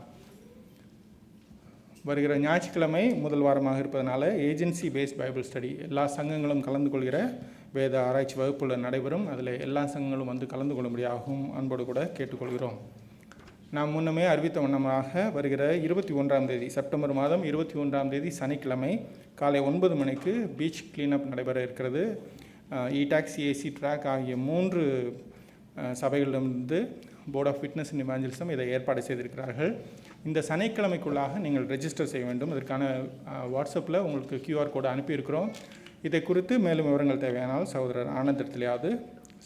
வருகிற ஞாயிற்றுக்கிழமை முதல் வாரமாக இருப்பதனால ஏஜென்சி பேஸ்ட் பைபிள் ஸ்டடி எல்லா சங்கங்களும் கலந்து கொள்கிற வேத ஆராய்ச்சி வகுப்புகள் நடைபெறும். அதில் எல்லா சங்கங்களும் கலந்து கொள்ளும்படியாகவும் அன்போடு கூட கேட்டுக்கொள்கிறோம். நாம் முன்னமே அறிவித்த வண்ணமாக வருகிற 21ஆம் தேதி செப்டம்பர் மாதம் 21ஆம் தேதி சனிக்கிழமை காலை 9 மணிக்கு பீச் கிளீனப் நடைபெற இருக்கிறது. இடாக்ஸி, ஏசி ட்ராக் ஆகிய 3 சபைகளிலிருந்து board of witness and evangelism இதை ஏற்பாடு செய்திருக்கிறார்கள். இந்த சனிக்கிழமைக்குள்ளாக நீங்கள் ரெஜிஸ்டர் செய்ய வேண்டும். இதற்கான வாட்ஸ்அப்பில் உங்களுக்கு QR கோடு அனுப்பியிருக்கிறோம். இதை குறித்து மேலும் விவரங்கள் தேவையானால் சகோதரர் ஆனந்தத்திலேயாவது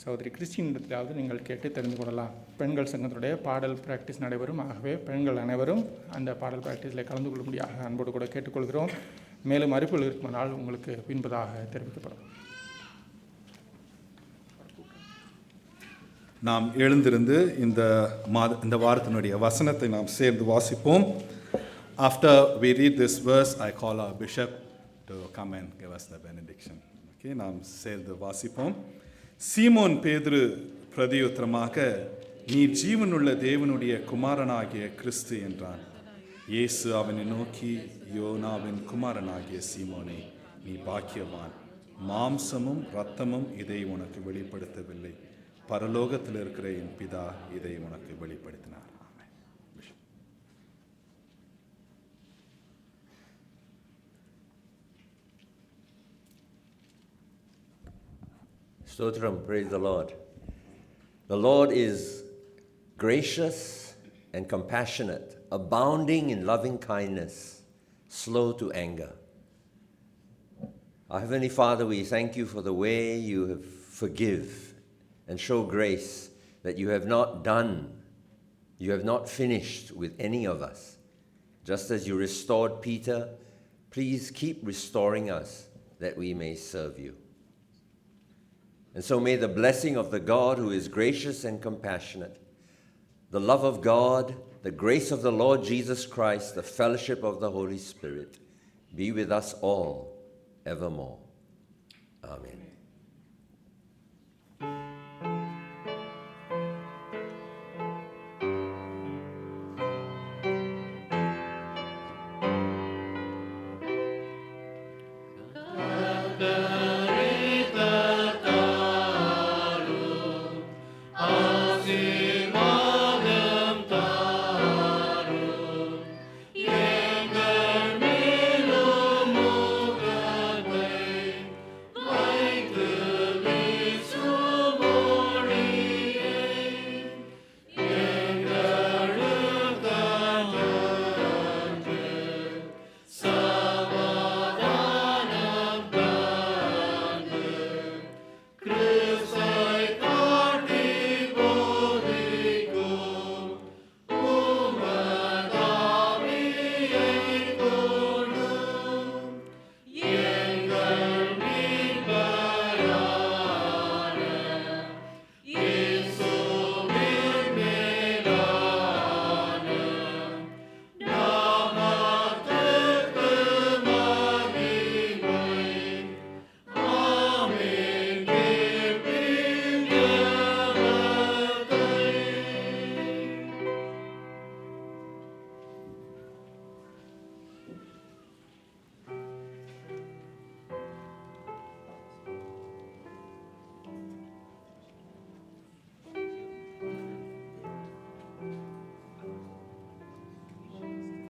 சகோதரி கிறிஸ்டின் இடத்திலாவது நீங்கள் கேட்டு தெரிந்து கொள்ளலாம். பெண்கள் சங்கத்தினுடைய பாடல் பிராக்டிஸ் நடைபெறும். ஆகவே பெண்கள் அனைவரும் அந்த பாடல் பிராக்டிஸில் கலந்து கொள்ளும்படியாக அன்போடு கூட கேட்டுக்கொள்கிறோம். மேலும் அறிவிப்புகள் இருக்குமானால் உங்களுக்கு பின்பதாக தெரிவிக்கப்படும். நாம் எழுந்திருந்து இந்த வாரத்தினுடைய வசனத்தை நாம் சேர்ந்து வாசிப்போம். After we read this verse, I call our bishop to come and give us the benediction. Okay, நாம் சேர்ந்து வாசிப்போம். சீமோன் பேதுரு பிரதியுத்தரமாக, நீ ஜீவனுள்ள தேவனுடைய குமாரனாகிய கிறிஸ்து என்றான். இயேசு அவனை நோக்கி, யோனாவின் குமாரனாகிய சீமோனே, நீ பாக்கியவான். மாம்சமும் இரத்தமும் இதை உனக்கு வெளிப்படுத்தவில்லை, பரலோகத்தில் இருக்கிற என் பிதா இதை உனக்கு வெளிப்படுத்தினார். Stotram, praise the Lord. The Lord is gracious and compassionate, abounding in loving kindness, slow to anger. Our Heavenly Father, we thank you for the way you have forgive and show grace, that you have not finished with any of us. Just as you restored Peter, please keep restoring us that we may serve you. And so may the blessing of the God who is gracious and compassionate, the love of God, the grace of the Lord Jesus Christ, the fellowship of the Holy Spirit be with us all evermore. Amen. காக்க